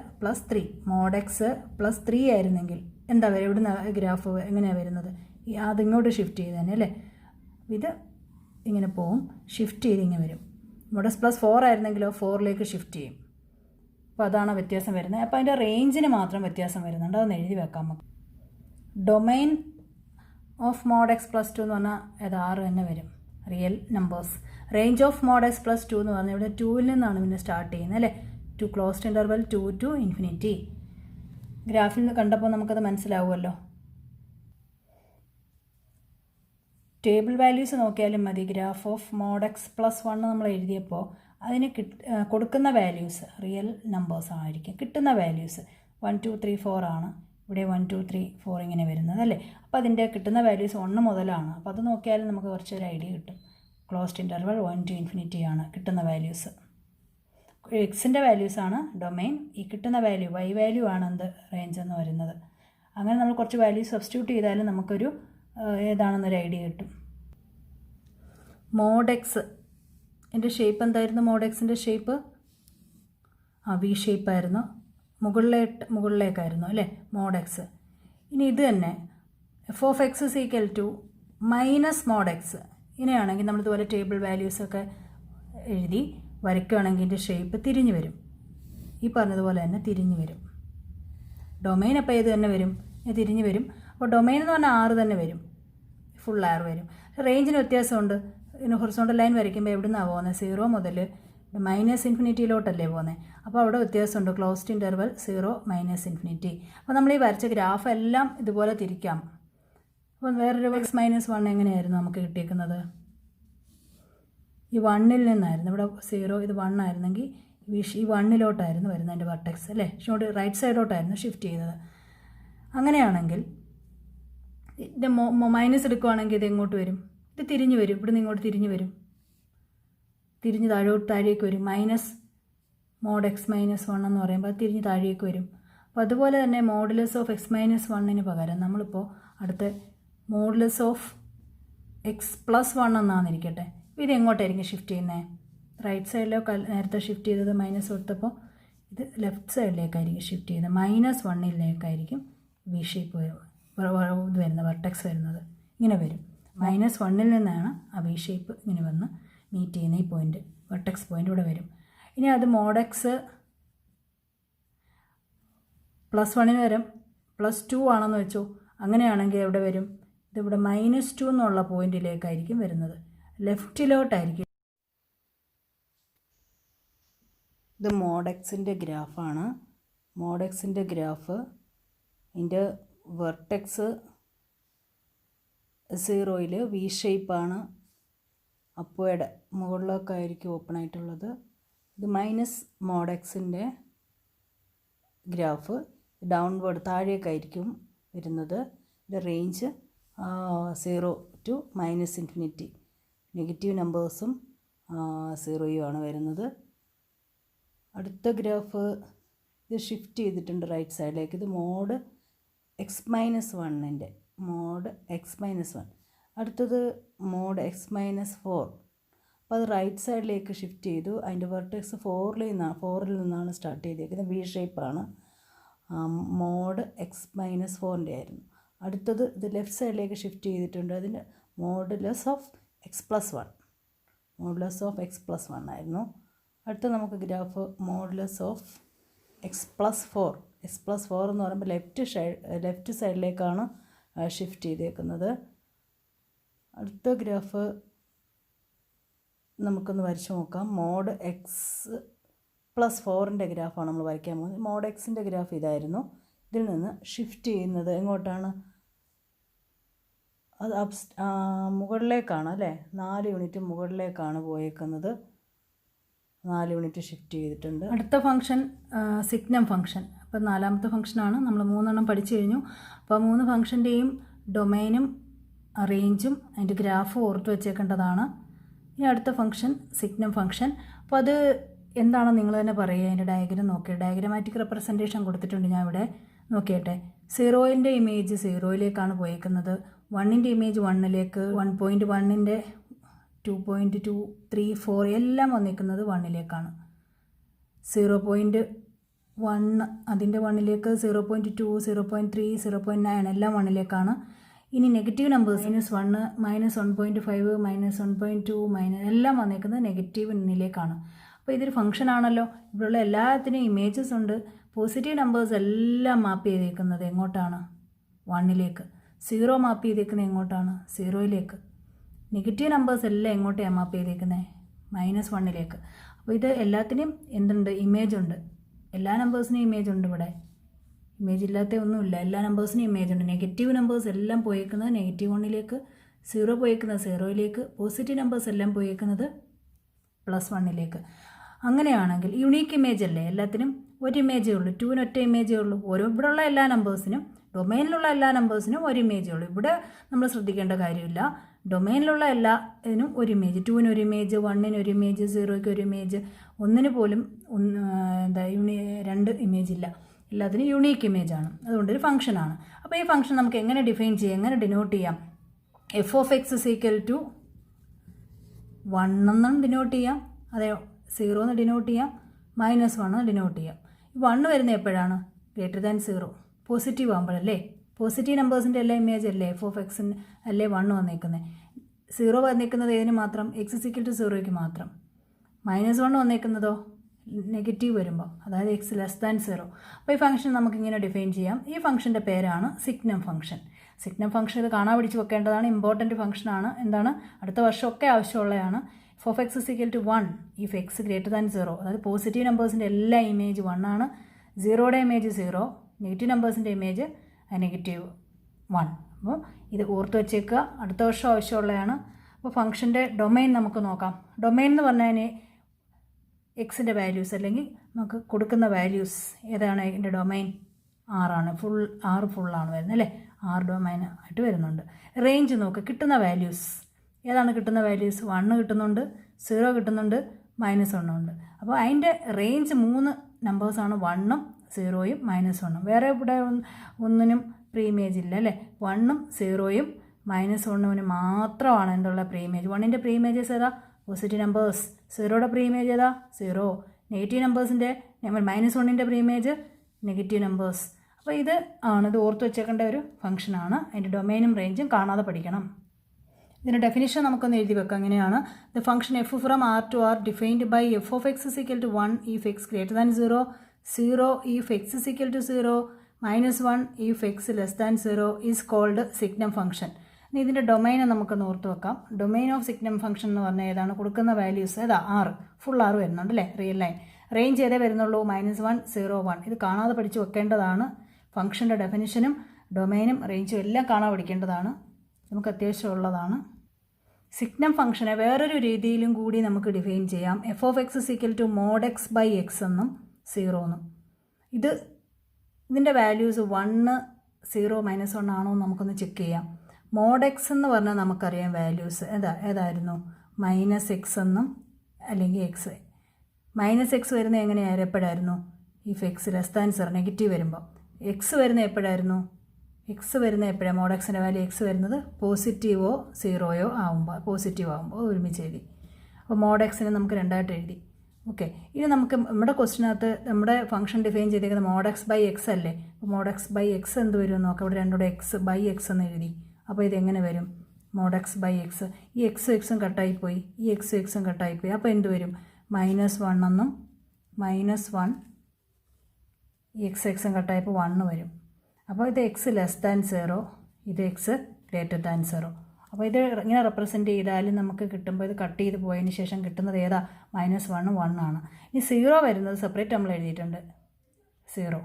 പ്ലസ് 3 ആയിരുന്നെങ്കിൽ എന്താ വരിക, ഇവിടുന്ന് ഗ്രാഫ് എങ്ങനെയാണ് വരുന്നത്, അതിങ്ങോട്ട് ഷിഫ്റ്റ് ചെയ്ത് തന്നെ അല്ലേ. ഇത് ഇങ്ങനെ പോവും, ഷിഫ്റ്റ് ചെയ്ത് ഇങ്ങനെ വരും. മോഡ് എക്സ് പ്ലസ് 4 ആയിരുന്നെങ്കിലോ 4ലേക്ക് ഷിഫ്റ്റ് ചെയ്യും. അപ്പോൾ അതാണ് വ്യത്യാസം വരുന്നത്. അപ്പോൾ അതിൻ്റെ റേഞ്ചിന് മാത്രം വ്യത്യാസം വരുന്നുണ്ട്. അതൊന്ന് എഴുതി വെക്കാം നമുക്ക്. Domain of mod x plus 2 എന്ന് പറഞ്ഞാൽ അത് 6 തന്നെ വരും, real numbers. Range of mod x plus 2 എന്ന് പറഞ്ഞാൽ ഇവിടെ 2-ൽ നിന്നാണ് പിന്നെ സ്റ്റാർട്ട് ചെയ്യുന്നത് അല്ലേ. 2 ക്ലോസ്ഡ് ഇൻ്റർവൽ 2 to ഇൻഫിനിറ്റി. ഗ്രാഫിൽ നിന്ന് കണ്ടപ്പോൾ നമുക്കത് മനസ്സിലാവുമല്ലോ. ടേബിൾ വാല്യൂസ് നോക്കിയാലും മതി. Graph of mod x plus 1 നമ്മൾ എഴുതിയപ്പോൾ അതിന് കൊടുക്കുന്ന വാല്യൂസ് റിയൽ നമ്പേഴ്സ് ആയിരിക്കും. കിട്ടുന്ന വാല്യൂസ് 1, 2, 3, 4 ആണ്. ഇവിടെ 1, 2, 3, 4 ഇങ്ങനെ വരുന്നത് അല്ലേ. അപ്പോൾ അതിൻ്റെ കിട്ടുന്ന വാല്യൂസ് 1 മുതലാണ്. അപ്പോൾ അത് നോക്കിയാലും നമുക്ക് കുറച്ചൊരു ഐഡിയ കിട്ടും. ക്ലോസ്ഡ് ഇൻ്റർവൽ 1 to ഇൻഫിനിറ്റി ആണ് കിട്ടുന്ന വാല്യൂസ്. എക്സിൻ്റെ വാല്യൂസാണ് ഡൊമൈൻ. ഈ കിട്ടുന്ന വാല്യൂ y വാല്യൂ ആണ് എന്ത്, റേഞ്ച് എന്ന് വരുന്നത്. അങ്ങനെ നമ്മൾ കുറച്ച് വാല്യൂ സബ്സ്റ്റിറ്റ്യൂട്ട് ചെയ്താലും നമുക്കൊരു ഏതാണെന്നൊരു ഐഡിയ കിട്ടും. മോഡ് എക്സ് എൻ്റെ ഷേപ്പ് എന്തായിരുന്നു, മോഡ് എക്സിൻ്റെ ഷേപ്പ് വി ഷേപ്പായിരുന്നു. മുകളിലേക്കായിരുന്നു അല്ലേ മോഡ് എക്സ്. ഇനി ഇത് തന്നെ f of x is equal to minus mod x. ഇങ്ങനെയാണെങ്കിൽ നമ്മളിതുപോലെ ടേബിൾ വാല്യൂസൊക്കെ എഴുതി വരയ്ക്കുകയാണെങ്കിൽ ഇതിൻ്റെ ഷേപ്പ് തിരിഞ്ഞു വരും. ഈ പറഞ്ഞതുപോലെ തന്നെ തിരിഞ്ഞു വരും. ഡൊമൈൻ അപ്പോൾ ഏത് തന്നെ വരും, തിരിഞ്ഞു വരും. അപ്പോൾ ഡൊമൈൻ എന്ന് പറഞ്ഞാൽ 6 തന്നെ വരും, ഫുൾ 6 വരും. റേഞ്ചിന് വ്യത്യാസമുണ്ട്. പിന്നെ ഹൊറിസോണ്ടൽ ലൈൻ വരയ്ക്കുമ്പോൾ എവിടെ നിന്നാണ് പോകുന്നത്, 0 മുതൽ -ഇൻഫിനിറ്റിയിലോട്ടല്ലേ പോകുന്നത്. അപ്പോൾ അവിടെ വ്യത്യാസമുണ്ട്. Closed interval 0, -infinity. അപ്പോൾ നമ്മൾ ഈ വരച്ച ഗ്രാഫ് എല്ലാം ഇതുപോലെ തിരിക്കാം. അപ്പോൾ വേറൊരു x-1 എങ്ങനെയായിരുന്നു നമുക്ക് കിട്ടിയേക്കുന്നത്, ഈ 1-ൽ നിന്നായിരുന്നു. ഇവിടെ 0, ഇത് 1 ആയിരുന്നെങ്കിൽ ഈ 1-ലോട്ടായിരുന്നു വരുന്നത് എൻ്റെ വെർട്ടെക്സ് അല്ലേ. ഷോട്ട് റൈറ്റ് സൈഡോട്ടായിരുന്നു ഷിഫ്റ്റ് ചെയ്തത്. അങ്ങനെയാണെങ്കിൽ ഇതിൻ്റെ മൈനസ് എടുക്കുകയാണെങ്കിൽ ഇത് എങ്ങോട്ട് വരും, ഇത് തിരിഞ്ഞു വരും. ഇവിടെ നിന്ന് ഇങ്ങോട്ട് തിരിഞ്ഞു വരും, തിരിഞ്ഞ് താഴേക്ക് വരും. മൈനസ് മോഡ് x-1 എന്ന് പറയുമ്പോൾ അത് തിരിഞ്ഞ് താഴേക്ക് വരും. അപ്പോൾ അതുപോലെ തന്നെ മോഡുലസ് ഓഫ് x-1 പകരം നമ്മളിപ്പോൾ അടുത്ത മോഡുലസ് ഓഫ് x+1 എന്നാന്നിരിക്കട്ടെ. ഇത് എങ്ങോട്ടായിരിക്കും ഷിഫ്റ്റ് ചെയ്യുന്നത്? റൈറ്റ് സൈഡിലേക്ക് നേരത്തെ ഷിഫ്റ്റ് ചെയ്തത് മൈനസ് കൊടുത്തപ്പോൾ ഇത് ലെഫ്റ്റ് സൈഡിലേക്കായിരിക്കും ഷിഫ്റ്റ് ചെയ്യുന്നത്. -1ലേക്കായിരിക്കും വി ഷേപ്പ് ഇത് വരുന്നത്, വെർട്ടെക്സ് വരുന്നത് ഇങ്ങനെ വരും. -1ൽ നിന്നാണ് ആ വി ഷേപ്പ് ഇങ്ങനെ വന്ന് മീറ്റ് ചെയ്യുന്ന ഈ പോയിൻ്റ്, വെർട്ടെക്സ് പോയിൻ്റ് ഇവിടെ വരും. ഇനി അത് മോഡെക്സ് +1 വരും, +2 ആണെന്ന് വെച്ചോ. അങ്ങനെയാണെങ്കിൽ എവിടെ വരും? ഇതിവിടെ -2 എന്നുള്ള പോയിന്റിലേക്കായിരിക്കും വരുന്നത്, ലെഫ്റ്റിലോട്ടായിരിക്കും. ഇത് മോഡെക്സിൻ്റെ ഗ്രാഫാണ്. മോഡെക്സിൻ്റെ ഗ്രാഫ്, ഇതിൻ്റെ വെർട്ടെക്സ് 0ൽ വി ഷേപ്പാണ്, അപ്പോയുടെ മുകളിലേക്കായിരിക്കും ഓപ്പൺ ആയിട്ടുള്ളത്. ഇത് മോഡെക്സിൻ്റെ ഗ്രാഫ് ഡൗൺവേർഡ് താഴേക്കായിരിക്കും വരുന്നത്. ഇത് റേഞ്ച് 0 to -∞, നെഗറ്റീവ് നമ്പേഴ്സും 0യും ആണ് വരുന്നത്. അടുത്ത ഗ്രാഫ് ഇത് ഷിഫ്റ്റ് ചെയ്തിട്ടുണ്ട് റൈറ്റ് സൈഡിലേക്ക്. ഇത് മോഡ് x-1ൻ്റെ മോഡ് x-1. അടുത്തത് മോഡ് x-4. അപ്പോൾ അത് റൈറ്റ് സൈഡിലേക്ക് ഷിഫ്റ്റ് ചെയ്തു. അതിൻ്റെ വെർട്ടെക്സ് 4ൽ നിന്നാണ് സ്റ്റാർട്ട് ചെയ്തേക്കുന്നത്. വി ഷേപ്പാണ്. മോഡ് x-4ൻ്റെ ആയിരുന്നു. അടുത്തത് ഇത് ലെഫ്റ്റ് സൈഡിലേക്ക് ഷിഫ്റ്റ് ചെയ്തിട്ടുണ്ട്. അതിൻ്റെ മോഡുലസ് ഓഫ് x+1 ആയിരുന്നു. അടുത്ത നമുക്ക് ഗ്രാഫ് മോഡുലസ് ഓഫ് x+4 എന്ന് പറയുമ്പോൾ ലെഫ്റ്റ് സൈഡിലേക്കാണ് ഷിഫ്റ്റ് ചെയ്തേക്കുന്നത്. അടുത്ത ഗ്രാഫ് നമുക്കൊന്ന് വരച്ച് നോക്കാം. മോഡ് x+4ൻ്റെ ഗ്രാഫാണ് നമ്മൾ വരയ്ക്കാൻ പോകുന്നത്. മോഡ് എക്സിൻ്റെ ഗ്രാഫ് ഇതായിരുന്നു. ഇതിൽ നിന്ന് ഷിഫ്റ്റ് ചെയ്യുന്നത് എങ്ങോട്ടാണ്? അത് മുകളിലേക്കാണ് അല്ലേ? 4 യൂണിറ്റ് മുകളിലേക്കാണ് പോയേക്കുന്നത്. 4 യൂണിറ്റ് ഷിഫ്റ്റ് ചെയ്തിട്ടുണ്ട്. അടുത്ത ഫംഗ്ഷൻ സിഗ്നം ഫംഗ്ഷൻ. അപ്പോൾ 4ാമത്തെ ഫംഗ്ഷനാണ്. നമ്മൾ 3 പഠിച്ചു കഴിഞ്ഞു. അപ്പോൾ 3 ഫംഗ്ഷൻ്റെയും ഡൊമൈനും റേഞ്ചും അതിൻ്റെ ഗ്രാഫ് ഓർത്ത് വെച്ചേക്കേണ്ടതാണ്. ഇനി അടുത്ത ഫംഗ്ഷൻ സിഗ്നം ഫംഗ്ഷൻ. അപ്പോൾ അത് എന്താണെന്ന് നിങ്ങൾ തന്നെ പറയുക. അതിൻ്റെ ഡയഗ്രം നോക്കിയാൽ ഡയഗ്രമാറ്റിക് റെപ്രസെൻറ്റേഷൻ കൊടുത്തിട്ടുണ്ട്. ഞാൻ ഇവിടെ നോക്കിയട്ടെ. 0ൻ്റെ ഇമേജ് 0യിലേക്കാണ് പോയേക്കുന്നത്. 1ൻ്റെ ഇമേജ് 1ലേക്ക്, 1.1ൻ്റെ 2.2, 3, 4 എല്ലാം വന്നിരിക്കുന്നത് 1ലേക്കാണ്. 0.1 അതിൻ്റെ 1ലേക്ക്, 0.2, 0.3, 0.9 എല്ലാം 1ലേക്കാണ്. ഇനി നെഗറ്റീവ് നമ്പേഴ്സ് -1, -1.5, -1.2 എല്ലാം വന്നിരിക്കുന്നത് -1ലേക്കാണ്. അപ്പോൾ ഇതൊരു ഫംഗ്ഷൻ ആണല്ലോ. ഇവിടെയുള്ള എല്ലാത്തിനും ഇമേജസ് ഉണ്ട്. പോസിറ്റീവ് നമ്പേഴ്സ് എല്ലാം മാപ്പ് ചെയ്തേക്കുന്നത് എങ്ങോട്ടാണ്? 1ലേക്ക്. 0 മാപ്പ് ചെയ്തേക്കുന്നത് എങ്ങോട്ടാണ്? 0യിലേക്ക്. നെഗറ്റീവ് നമ്പേഴ്സ് എല്ലാം എങ്ങോട്ടാണ് മാപ്പ് ചെയ്തേക്കുന്നത്? -1ലേക്ക്. അപ്പോൾ ഇത് എല്ലാത്തിനും എന്തുണ്ട്? ഇമേജ് ഉണ്ട്. എല്ലാ നമ്പേഴ്സിനും ഇമേജ് ഉണ്ട്. ഇവിടെ ഇമേജ് ഇല്ലാത്ത ഒന്നുമില്ല. എല്ലാ നമ്പേഴ്സിനും ഇമേജ് ഉണ്ട്. നെഗറ്റീവ് നമ്പേഴ്സ് എല്ലാം പോയേക്കുന്നത് -1ലേക്ക്, 0 പോയേക്കുന്നത് 0യിലേക്ക്, പോസിറ്റീവ് നമ്പേഴ്സ് എല്ലാം പോയേക്കുന്നത് +1ലേക്ക്. അങ്ങനെയാണെങ്കിൽ യുണീക്ക് ഇമേജ് അല്ലേ? എല്ലാത്തിനും ഒരു ഇമേജേ ഉള്ളൂ. 2ന് ഒറ്റ ഇമേജേ ഉള്ളൂ. ഇവിടെയുള്ള എല്ലാ നമ്പേഴ്സിനും, ഡൊമൈനിലുള്ള എല്ലാ നമ്പേഴ്സിനും ഒരു ഇമേജേ ഉള്ളൂ. ഇവിടെ നമ്മൾ ശ്രദ്ധിക്കേണ്ട കാര്യമില്ല. ഡൊമൈനിലുള്ള എല്ലാ ഇതിനും ഒരു ഇമേജ്. 2ന് ഒരു ഇമേജ്, 1ന് ഒരു ഇമേജ്, 0യ്ക്ക് ഒരു ഇമേജ്, 1ന് പോലും 2 ഇമേജ് ഇല്ല. എല്ലാത്തിനും യുണീക്ക് ഇമേജാണ്. അതുകൊണ്ടൊരു ഫംഗ്ഷനാണ്. അപ്പോൾ ഈ ഫംഗ്ഷൻ നമുക്ക് എങ്ങനെ ഡിഫൈൻ ചെയ്യാം, എങ്ങനെ ഡിനോട്ട് ചെയ്യാം? f(x) = 1 എന്നും ഡിനോട്ട് ചെയ്യാം, അതെ 0 എന്ന് ഡിനോട്ട് ചെയ്യാം, -1 എന്ന് ഡിനോട്ട് ചെയ്യാം. 1 വരുന്നത് എപ്പോഴാണ്? >0, പോസിറ്റീവ് ആകുമ്പോഴല്ലേ? പോസിറ്റീവ് നമ്പേഴ്സിൻ്റെ എല്ലാ ഇമേജ് അല്ലേ f(x) അല്ലേ 1 വന്നേക്കുന്നത്. 0 വന്നേക്കുന്നത് ഏതിന് മാത്രം? x = 0യ്ക്ക് മാത്രം. -1 വന്നേക്കുന്നതോ നെഗറ്റീവ് വരുമ്പോൾ, അതായത് x <0. അപ്പോൾ ഈ ഫംഗ്ഷൻ നമുക്കിങ്ങനെ ഡിഫൈൻ ചെയ്യാം. ഈ ഫംഗ്ഷൻ്റെ പേരാണ് സിഗ്നം ഫംഗ്ഷൻ. സിഗ്നം ഫംഗ്ഷൻ ഇത് കാണാൻ പിടിച്ച് വെക്കേണ്ടതാണ്. ഇമ്പോർട്ടൻറ്റ് ഫംഗ്ഷനാണ്. എന്താണ്? അടുത്ത വർഷമൊക്കെ ആവശ്യമുള്ളതാണ്. f(x) = 1 if x <0. അതായത് പോസിറ്റീവ് നമ്പേഴ്സിൻ്റെ എല്ലാ ഇമേജ് 1 ആണ്. 0യുടെ ഇമേജ് 0, നെഗറ്റീവ് നമ്പേഴ്സിൻ്റെ ഇമേജ് -1. അപ്പോൾ ഇത് ഓർത്ത് വെച്ചേക്കുക. അടുത്ത വർഷം ആവശ്യമുള്ളതാണ്. അപ്പോൾ ഫംഗ്ഷൻ്റെ ഡൊമൈൻ നമുക്ക് നോക്കാം. ഡൊമൈൻ എന്ന് പറഞ്ഞാൽ എക്സിൻ്റെ വാല്യൂസ് അല്ലെങ്കിൽ നമുക്ക് കൊടുക്കുന്ന വാല്യൂസ് ഏതാണ്? ഇതിൻ്റെ ഡൊമൈൻ R ഫുൾ വരുന്നത് അല്ലേ? R ഡൊമൈൻ ആയിട്ട് വരുന്നുണ്ട്. റേഞ്ച് നോക്ക്. കിട്ടുന്ന വാല്യൂസ് ഏതാണ്? കിട്ടുന്ന വാല്യൂസ് 1 കിട്ടുന്നുണ്ട്, 0 കിട്ടുന്നുണ്ട്, -1 ഉണ്ട്. അപ്പോൾ അതിൻ്റെ റേഞ്ച് 3 നമ്പേഴ്സാണ്, 1ഉം 0യും -1ഉം. വേറെ ഇവിടെ ഒന്നിനും പ്രീ ഇമേജ് ഇല്ല അല്ലേ? 1ഉം 0യും -1 മാത്രമാണ് എന്തുള്ള പ്രീഇമേജ്. 1ൻ്റെ പ്രീഇമേജസ് ഏതാ? Positive numbers. 0യുടെ പ്രീഇമേജ് ഏതാ? 0. നെഗറ്റീവ് നമ്പേഴ്സിൻ്റെ -1ൻ്റെ പ്രീഇമേജ് നെഗറ്റീവ് നമ്പേഴ്സ്. അപ്പോൾ ഇത് ഓർത്ത് വെച്ചേക്കേണ്ട ഒരു ഫംഗ്ഷനാണ്. അതിൻ്റെ ഡൊമൈനും റേഞ്ചും കാണാതെ പഠിക്കണം. ഇതിൻ്റെ ഡെഫിനിഷൻ നമുക്കൊന്ന് എഴുതി വെക്കാം. അങ്ങനെയാണ്: the function f from R to R defined by f of x is equal to 1 if x greater than 0, 0 if x is equal to 0, -1 if x less than 0 is called signum function. ഇനി ഇതിൻ്റെ domain നമുക്കൊന്ന് ഓർത്ത് വെക്കാം. Domain of signum function എന്ന് പറഞ്ഞാൽ ഏതാണ്? കൊടുക്കുന്ന values ഏതാ? 6, ഫുൾ 6 വരുന്നുണ്ട് അല്ലേ? Real line. റേഞ്ച് ഏതേ വരുന്നുള്ളൂ? -1, 0, 1. ഇത് കാണാതെ പഠിച്ച് വെക്കേണ്ടതാണ്. ഫംഗ്ഷൻ്റെ ഡെഫിനിഷനും ഡൊമൈനും റേഞ്ചും എല്ലാം കാണാതെ പഠിക്കേണ്ടതാണ്. നമുക്ക് അത്യാവശ്യമുള്ളതാണ്. സിഗ്നം ഫംഗ്ഷനെ വേറൊരു രീതിയിലും കൂടി നമുക്ക് ഡിഫൈൻ ചെയ്യാം. F of x is equal to mod x by x എന്നും 0 എന്നും. ഇതിൻ്റെ വാല്യൂസ് 1, 0, -1 ആണോ എന്ന് നമുക്കൊന്ന് ചെക്ക് ചെയ്യാം. മോഡ് എക്സ് എന്ന് പറഞ്ഞാൽ നമുക്കറിയാം വാല്യൂസ് ഏതായിരുന്നു? -x എന്നും അല്ലെങ്കിൽ എക്സ്. -x വരുന്നത് എങ്ങനെയായിരുന്നു? എപ്പോഴായിരുന്നു? If x less than 0, negative വരുമ്പോൾ. എക്സ് വരുന്നത് എപ്പോഴായിരുന്നു? എക്സ് വരുന്നത് എപ്പോഴാണ്? മോഡ് എക്സിൻ്റെ വാല്യൂ എക്സ് വരുന്നത് പോസിറ്റീവോ 0യോ ആകുമ്പോൾ, പോസിറ്റീവ് ആകുമ്പോൾ ഒരുമിച്ച് എഴുതി. അപ്പോൾ മോഡ് എക്സിനെ നമുക്ക് രണ്ടായിട്ട് എഴുതി. ഓക്കെ. ഇനി നമുക്ക് നമ്മുടെ ക്വസ്റ്റിനകത്ത് നമ്മുടെ ഫംഗ്ഷൻ ഡിഫൈൻ ചെയ്തേക്കുന്നത് മോഡ് എക്സ് ബൈ എക്സ് അല്ലേ? അപ്പോൾ മോഡ് എക്സ് ബൈ എക്സ് എന്ത് വരും എന്ന് നോക്കാം. ഇവിടെ രണ്ടൂടെ എക്സ് ബൈ എക്സ് എന്ന് എഴുതി. അപ്പോൾ ഇതെങ്ങനെ വരും? Mod x by x. ഈ എക്സും കട്ടായിപ്പോയി, ഈ എക്സും കട്ടായിപ്പോയി. അപ്പോൾ എന്ത് വരും? -1 എന്നും -1 ഈ എക്സും കട്ടായപ്പോൾ 1 വരും. അപ്പോൾ ഇത് എക്സ് ലെസ് ദാൻ 0, ഇത് എക്സ് ഗ്രേറ്റർ ദാൻ 0. അപ്പോൾ ഇത് ഇങ്ങനെ റെപ്രസെൻറ്റ് ചെയ്താലും നമുക്ക് കിട്ടുമ്പോൾ ഇത് കട്ട് ചെയ്ത് പോയതിന് ശേഷം കിട്ടുന്നത് ഏതാ? -1, 1 ആണ്. ഇനി 0 വരുന്നത് സെപ്പറേറ്റ് നമ്മൾ എഴുതിയിട്ടുണ്ട്, 0.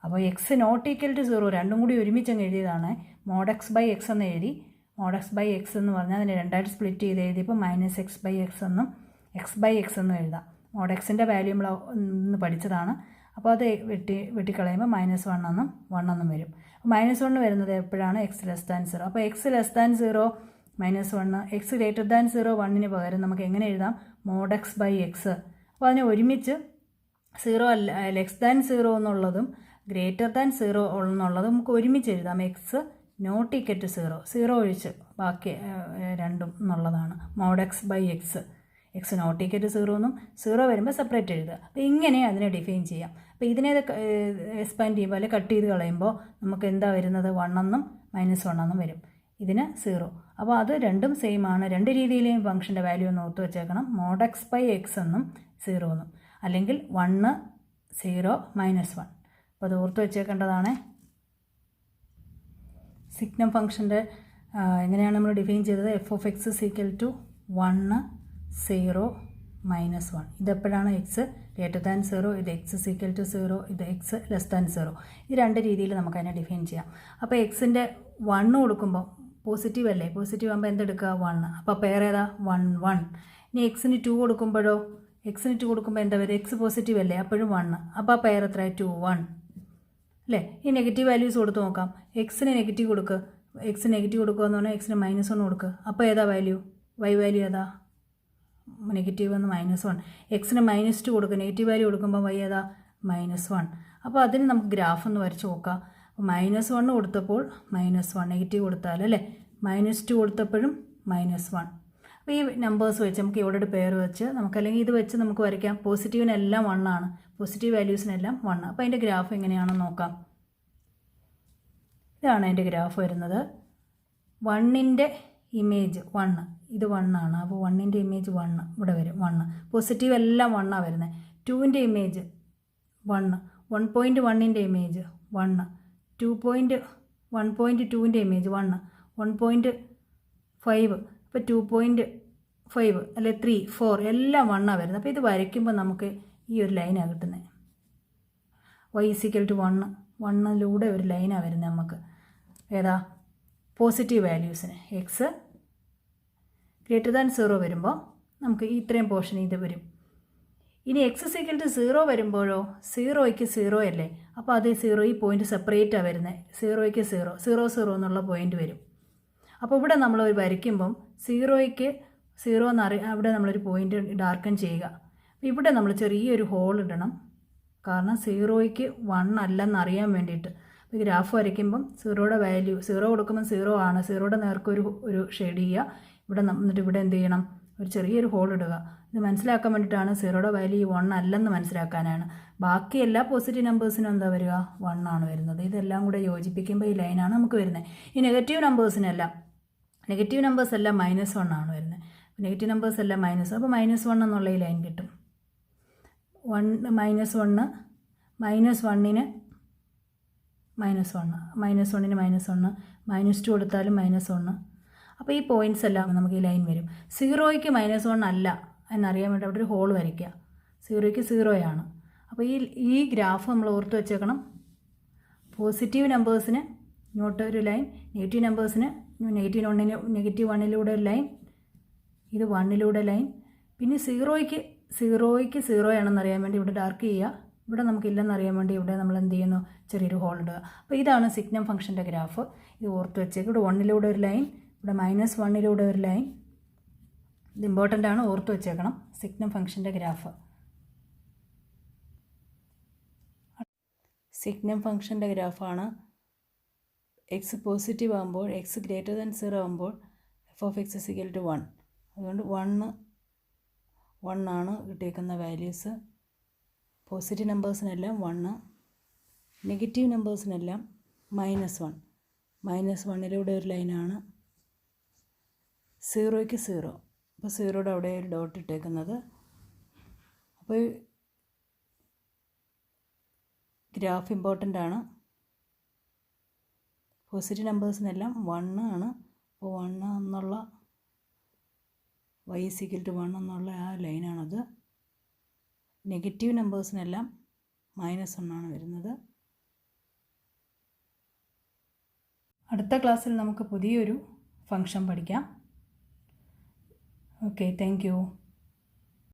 അപ്പോൾ എക്സ് നോട്ട് ഈക്വൽ ടു 0 രണ്ടും കൂടി ഒരുമിച്ച് അങ്ങ് എഴുതിയതാണ്. മോഡ് എക്സ് ബൈ എക്സ് എന്ന് എഴുതി. മോഡ് എക്സ് ബൈ എക്സ് എന്ന് പറഞ്ഞാൽ അതിനെ രണ്ടായിട്ട് സ്പ്ലിറ്റ് ചെയ്ത് എഴുതിയപ്പോൾ -x ബൈ എക്സ് എന്നും എക്സ് ബൈ എക്സ് എന്നും എഴുതാം. മോഡ് എക്സിൻ്റെ വാല്യൂ നമ്മൾ ഒന്ന് പഠിച്ചതാണ്. അപ്പോൾ അത് വെട്ടിക്കളയുമ്പോൾ -1 എന്നും 1 എന്നും വരും. -1 വരുന്നത് എപ്പോഴാണ്? X less than 0. അപ്പോൾ x less than 0 -1, x greater than 0 1ന് പകരം നമുക്ക് എങ്ങനെ എഴുതാം? Mod x by x. അപ്പോൾ അതിനെ ഒരുമിച്ച് 0 ലെസ് ദാൻ 0 എന്നുള്ളതും ഗ്രേറ്റർ ദാൻ 0 എന്നുള്ളതും നമുക്ക് ഒരുമിച്ച് എഴുതാം. എക്സ് നോട്ട് ഈക്വൽ ടു 0, 0 ഒഴിച്ച് ബാക്കി രണ്ടും എന്നുള്ളതാണ് mod x by x. X not equal to 0 എന്നും 0 വരുമ്പോൾ സെപ്പറേറ്റ് എഴുതുക. അപ്പോൾ ഇങ്ങനെ അതിനെ ഡിഫൈൻ ചെയ്യാം. അപ്പോൾ ഇതിനെ എക്സ്പാൻഡ് ചെയ്യുമ്പോൾ അല്ലെങ്കിൽ കട്ട് ചെയ്ത് കളയുമ്പോൾ നമുക്ക് എന്താ വരുന്നത്? 1 എന്നും -1 എന്നും വരും. ഇതിന് 0. അപ്പോൾ അത് രണ്ടും സെയിം ആണ്. രണ്ട് രീതിയിലെയും ഫംഗ്ഷൻ്റെ വാല്യൂ ഒന്ന് ഓർത്ത് വെച്ചേക്കണം. മോഡ് എക്സ് ബൈ എക്സ് എന്നും 0 എന്നും, അല്ലെങ്കിൽ 1, 0, -1. അപ്പോൾ അത് ഓർത്ത് വെച്ചേക്കേണ്ടതാണ്. സിഗ്നം ഫംഗ്ഷൻ്റെ എങ്ങനെയാണ് നമ്മൾ ഡിഫൈൻ ചെയ്തത്? F of x is equal to 1, 0, -1. ഇതെപ്പോഴാണ്? എക്സ് ഗ്രേറ്റർ ദാൻ 0, ഇത് എക്സ് ഇസ് ഈക്വൽ ടു 0, ഇത് എക്സ് ലെസ് ദാൻ 0. ഈ രണ്ട് രീതിയിൽ നമുക്കതിനെ ഡിഫൈൻ ചെയ്യാം. അപ്പോൾ എക്സിൻ്റെ 1 കൊടുക്കുമ്പോൾ പോസിറ്റീവ് അല്ലേ? പോസിറ്റീവ് ആകുമ്പോൾ എന്തെടുക്കുക? 1. അപ്പോൾ പേർ ഏതാ? 1, 1. ഇനി എക്സിന് 2 കൊടുക്കുമ്പോഴോ? എക്സിന് 2 കൊടുക്കുമ്പോൾ എന്താ വരും? എക്സ് പോസിറ്റീവ് അല്ലേ? അപ്പോഴും 1. അപ്പോൾ ആ പേർ എത്ര? 2, 1 അല്ലേ? ഈ നെഗറ്റീവ് വാല്യൂസ് കൊടുത്ത് നോക്കാം. എക്സിന് നെഗറ്റീവ് കൊടുക്കുക. എക്സ് നെഗറ്റീവ് കൊടുക്കുക എന്ന് പറഞ്ഞാൽ എക്സിന് -1 കൊടുക്കുക. അപ്പോൾ ഏതാ വാല്യൂ? വൈ വാല്യൂ ഏതാ? നെഗറ്റീവ് എന്ന് -1. എക്സിന് -2 കൊടുക്കുക. നെഗറ്റീവ് വാല്യൂ കൊടുക്കുമ്പോൾ വൈ ഏതാ? -1. അപ്പോൾ അതിന് നമുക്ക് ഗ്രാഫ് ഒന്ന് വരച്ച് നോക്കാം. -1 കൊടുത്തപ്പോൾ -1, നെഗറ്റീവ് കൊടുത്താൽ അല്ലേ? -2 കൊടുത്തപ്പോഴും -1. അപ്പോൾ ഈ നമ്പേഴ്സ് വെച്ച് നമുക്ക് ഇവിടെ ഒരു പേര് വെച്ച് നമുക്ക്, അല്ലെങ്കിൽ ഇത് വെച്ച് നമുക്ക് വരയ്ക്കാം. പോസിറ്റീവിനെല്ലാം 1 ആണ്, പോസിറ്റീവ് വാല്യൂസിനെല്ലാം 1. അപ്പോൾ അതിൻ്റെ ഗ്രാഫ് എങ്ങനെയാണെന്ന് നോക്കാം. ഇതാണ് അതിൻ്റെ ഗ്രാഫ് വരുന്നത്. 1ൻ്റെ ഇമേജ് 1, ഇത് 1 ആണ്. അപ്പോൾ 1ൻ്റെ ഇമേജ് 1 ഇവിടെ വരും. 1 പോസിറ്റീവ് എല്ലാം 1 ആണ് വരുന്നത്. 2ൻ്റെ ഇമേജ് 1, 1.1ൻ്റെ ഇമേജ് 1, 1.2ൻ്റെ ഇമേജ് 1, 1.5. അപ്പോൾ 2.5 അല്ലെ 3, 4 എല്ലാം 1 ആണ് വരുന്നത്. അപ്പോൾ ഇത് വരയ്ക്കുമ്പോൾ നമുക്ക് ഈ ഒരു ലൈനാണ് കിട്ടുന്നത്. y = 1, 1ലൂടെ ഒരു ലൈനാണ് വരുന്നത് നമുക്ക്. ഏതാ? പോസിറ്റീവ് വാല്യൂസിന്. എക്സ് ഗ്രേറ്റർ ദാൻ 0 വരുമ്പോൾ നമുക്ക് ഇത്രയും പോർഷൻ ഇത് വരും. ഇനി x = 0 വരുമ്പോഴോ? 0ക്ക് 0 അല്ലേ? അപ്പോൾ അത് 0, ഈ പോയിന്റ് സെപ്പറേറ്റാണ് വരുന്നത്. 0ക്ക് 0, 0, 0 എന്നുള്ള പോയിന്റ് വരും. അപ്പോൾ ഇവിടെ നമ്മൾ വരയ്ക്കുമ്പം 0ക്ക് 0 അവിടെ നമ്മളൊരു പോയിന്റ് ഡാർക്കൻ ചെയ്യുക. ഇവിടെ നമ്മൾ ചെറിയൊരു ഹോൾ ഇടണം. കാരണം 0ക്ക് 1 അല്ലെന്ന് അറിയാൻ വേണ്ടിയിട്ട്. അപ്പോൾ ഈ ഗ്രാഫ് വരയ്ക്കുമ്പം സീറോയുടെ വാല്യൂ, സീറോ കൊടുക്കുമ്പോൾ 0 ആണ്, സീറോയുടെ നേർക്ക് ഒരു ഷെയ്ഡ് ചെയ്യുക. ഇവിടെ എന്നിട്ട് ഇവിടെ എന്ത് ചെയ്യണം, ഒരു ചെറിയൊരു ഹോൾ ഇടുക. ഇത് മനസ്സിലാക്കാൻ വേണ്ടിയിട്ടാണ്, സീറോയുടെ വാല്യൂ 1 അല്ലെന്ന് മനസ്സിലാക്കാനാണ്. ബാക്കി എല്ലാ പോസിറ്റീവ് നമ്പേഴ്സിനും എന്താ വരിക, 1 ആണ് വരുന്നത്. ഇതെല്ലാം കൂടെ യോജിപ്പിക്കുമ്പോൾ ഈ ലൈനാണ് നമുക്ക് വരുന്നത്. ഈ നെഗറ്റീവ് നമ്പേഴ്സിനെല്ലാം, നെഗറ്റീവ് നമ്പേഴ്സ് എല്ലാം -1 ആണ് വരുന്നത്. നെഗറ്റീവ് നമ്പേഴ്സ് എല്ലാം മൈനസ്, അപ്പോൾ -1 എന്നുള്ള ഈ ലൈൻ കിട്ടും. -1 -1ന് -1ന് -1 -2 കൊടുത്താലും -1. അപ്പോൾ ഈ പോയിൻറ്റ്സ് എല്ലാം നമുക്ക് ഈ ലൈൻ വരും. 0യ്ക്ക് -1 അല്ല എന്നറിയാൻ വേണ്ടി അവിടെ ഒരു ഹോൾ വരയ്ക്കുക. 0യ്ക്ക് 0 ആണ്. അപ്പോൾ ഈ ഗ്രാഫ് നമ്മൾ ഓർത്ത് വെച്ചേക്കണം. പോസിറ്റീവ് നമ്പേഴ്സിന് ഇങ്ങോട്ട് ഒരു ലൈൻ, നെഗറ്റീവ് നമ്പേഴ്സിന് -1ലൂടെ ഒരു ലൈൻ, ഇത് 1ലൂടെ ലൈൻ. പിന്നെ 0യ്ക്ക് 0 ആണെന്നറിയാൻ വേണ്ടി ഇവിടെ ഡാർക്ക് ചെയ്യുക. ഇവിടെ നമുക്കില്ലെന്നറിയാൻ വേണ്ടി ഇവിടെ നമ്മൾ എന്ത് ചെയ്യുന്നു, ചെറിയൊരു ഹോൾ ഇടുക. അപ്പോൾ ഇതാണ് സിഗ്നം ഫംഗ്ഷൻ്റെ ഗ്രാഫ്. ഇത് ഓർത്ത് വെച്ചേക്ക്. ഇവിടെ 1ലൂടെ ഒരു ലൈൻ, ഇവിടെ -1ലൂടെ ഒരു ലൈൻ. ഇത് ഇമ്പോർട്ടൻ്റ് ആണ്, ഓർത്ത് വെച്ചേക്കണം. സിഗ്നം ഫംഗ്ഷൻ്റെ ഗ്രാഫ്. സിഗ്നം ഫംഗ്ഷൻ്റെ ഗ്രാഫാണ്. എക്സ് പോസിറ്റീവ് ആകുമ്പോൾ, എക്സ് ഗ്രേറ്റർ ദാൻ 0 ആകുമ്പോൾ f(x) = 1. അതുകൊണ്ട് 1 ആണ് കിട്ടിയേക്കുന്ന വാല്യൂസ്. പോസിറ്റീവ് നമ്പേഴ്സിനെല്ലാം 1, നെഗറ്റീവ് നമ്പേഴ്സിനെല്ലാം -1. -1ലൂടെ ഒരു ലൈനാണ്. 0യ്ക്ക് 0, അപ്പോൾ 0യുടെ അവിടെ ഒരു ഡോട്ട് ഇട്ടേക്കുന്നത്. അപ്പോൾ ഗ്രാഫ് ഇമ്പോർട്ടൻ്റ് ആണ്. പോസിറ്റീവ് നമ്പേഴ്സിനെല്ലാം 1 ആണ്. അപ്പോൾ 1 എന്നുള്ള y = 1 എന്നുള്ള ആ ലൈനാണത്. നെഗറ്റീവ് നമ്പേഴ്സിനെല്ലാം -1 ആണ് വരുന്നത്. അടുത്ത ക്ലാസ്സിൽ നമുക്ക് പുതിയൊരു ഫംഗ്ഷൻ പഠിക്കാം. Okay, thank you.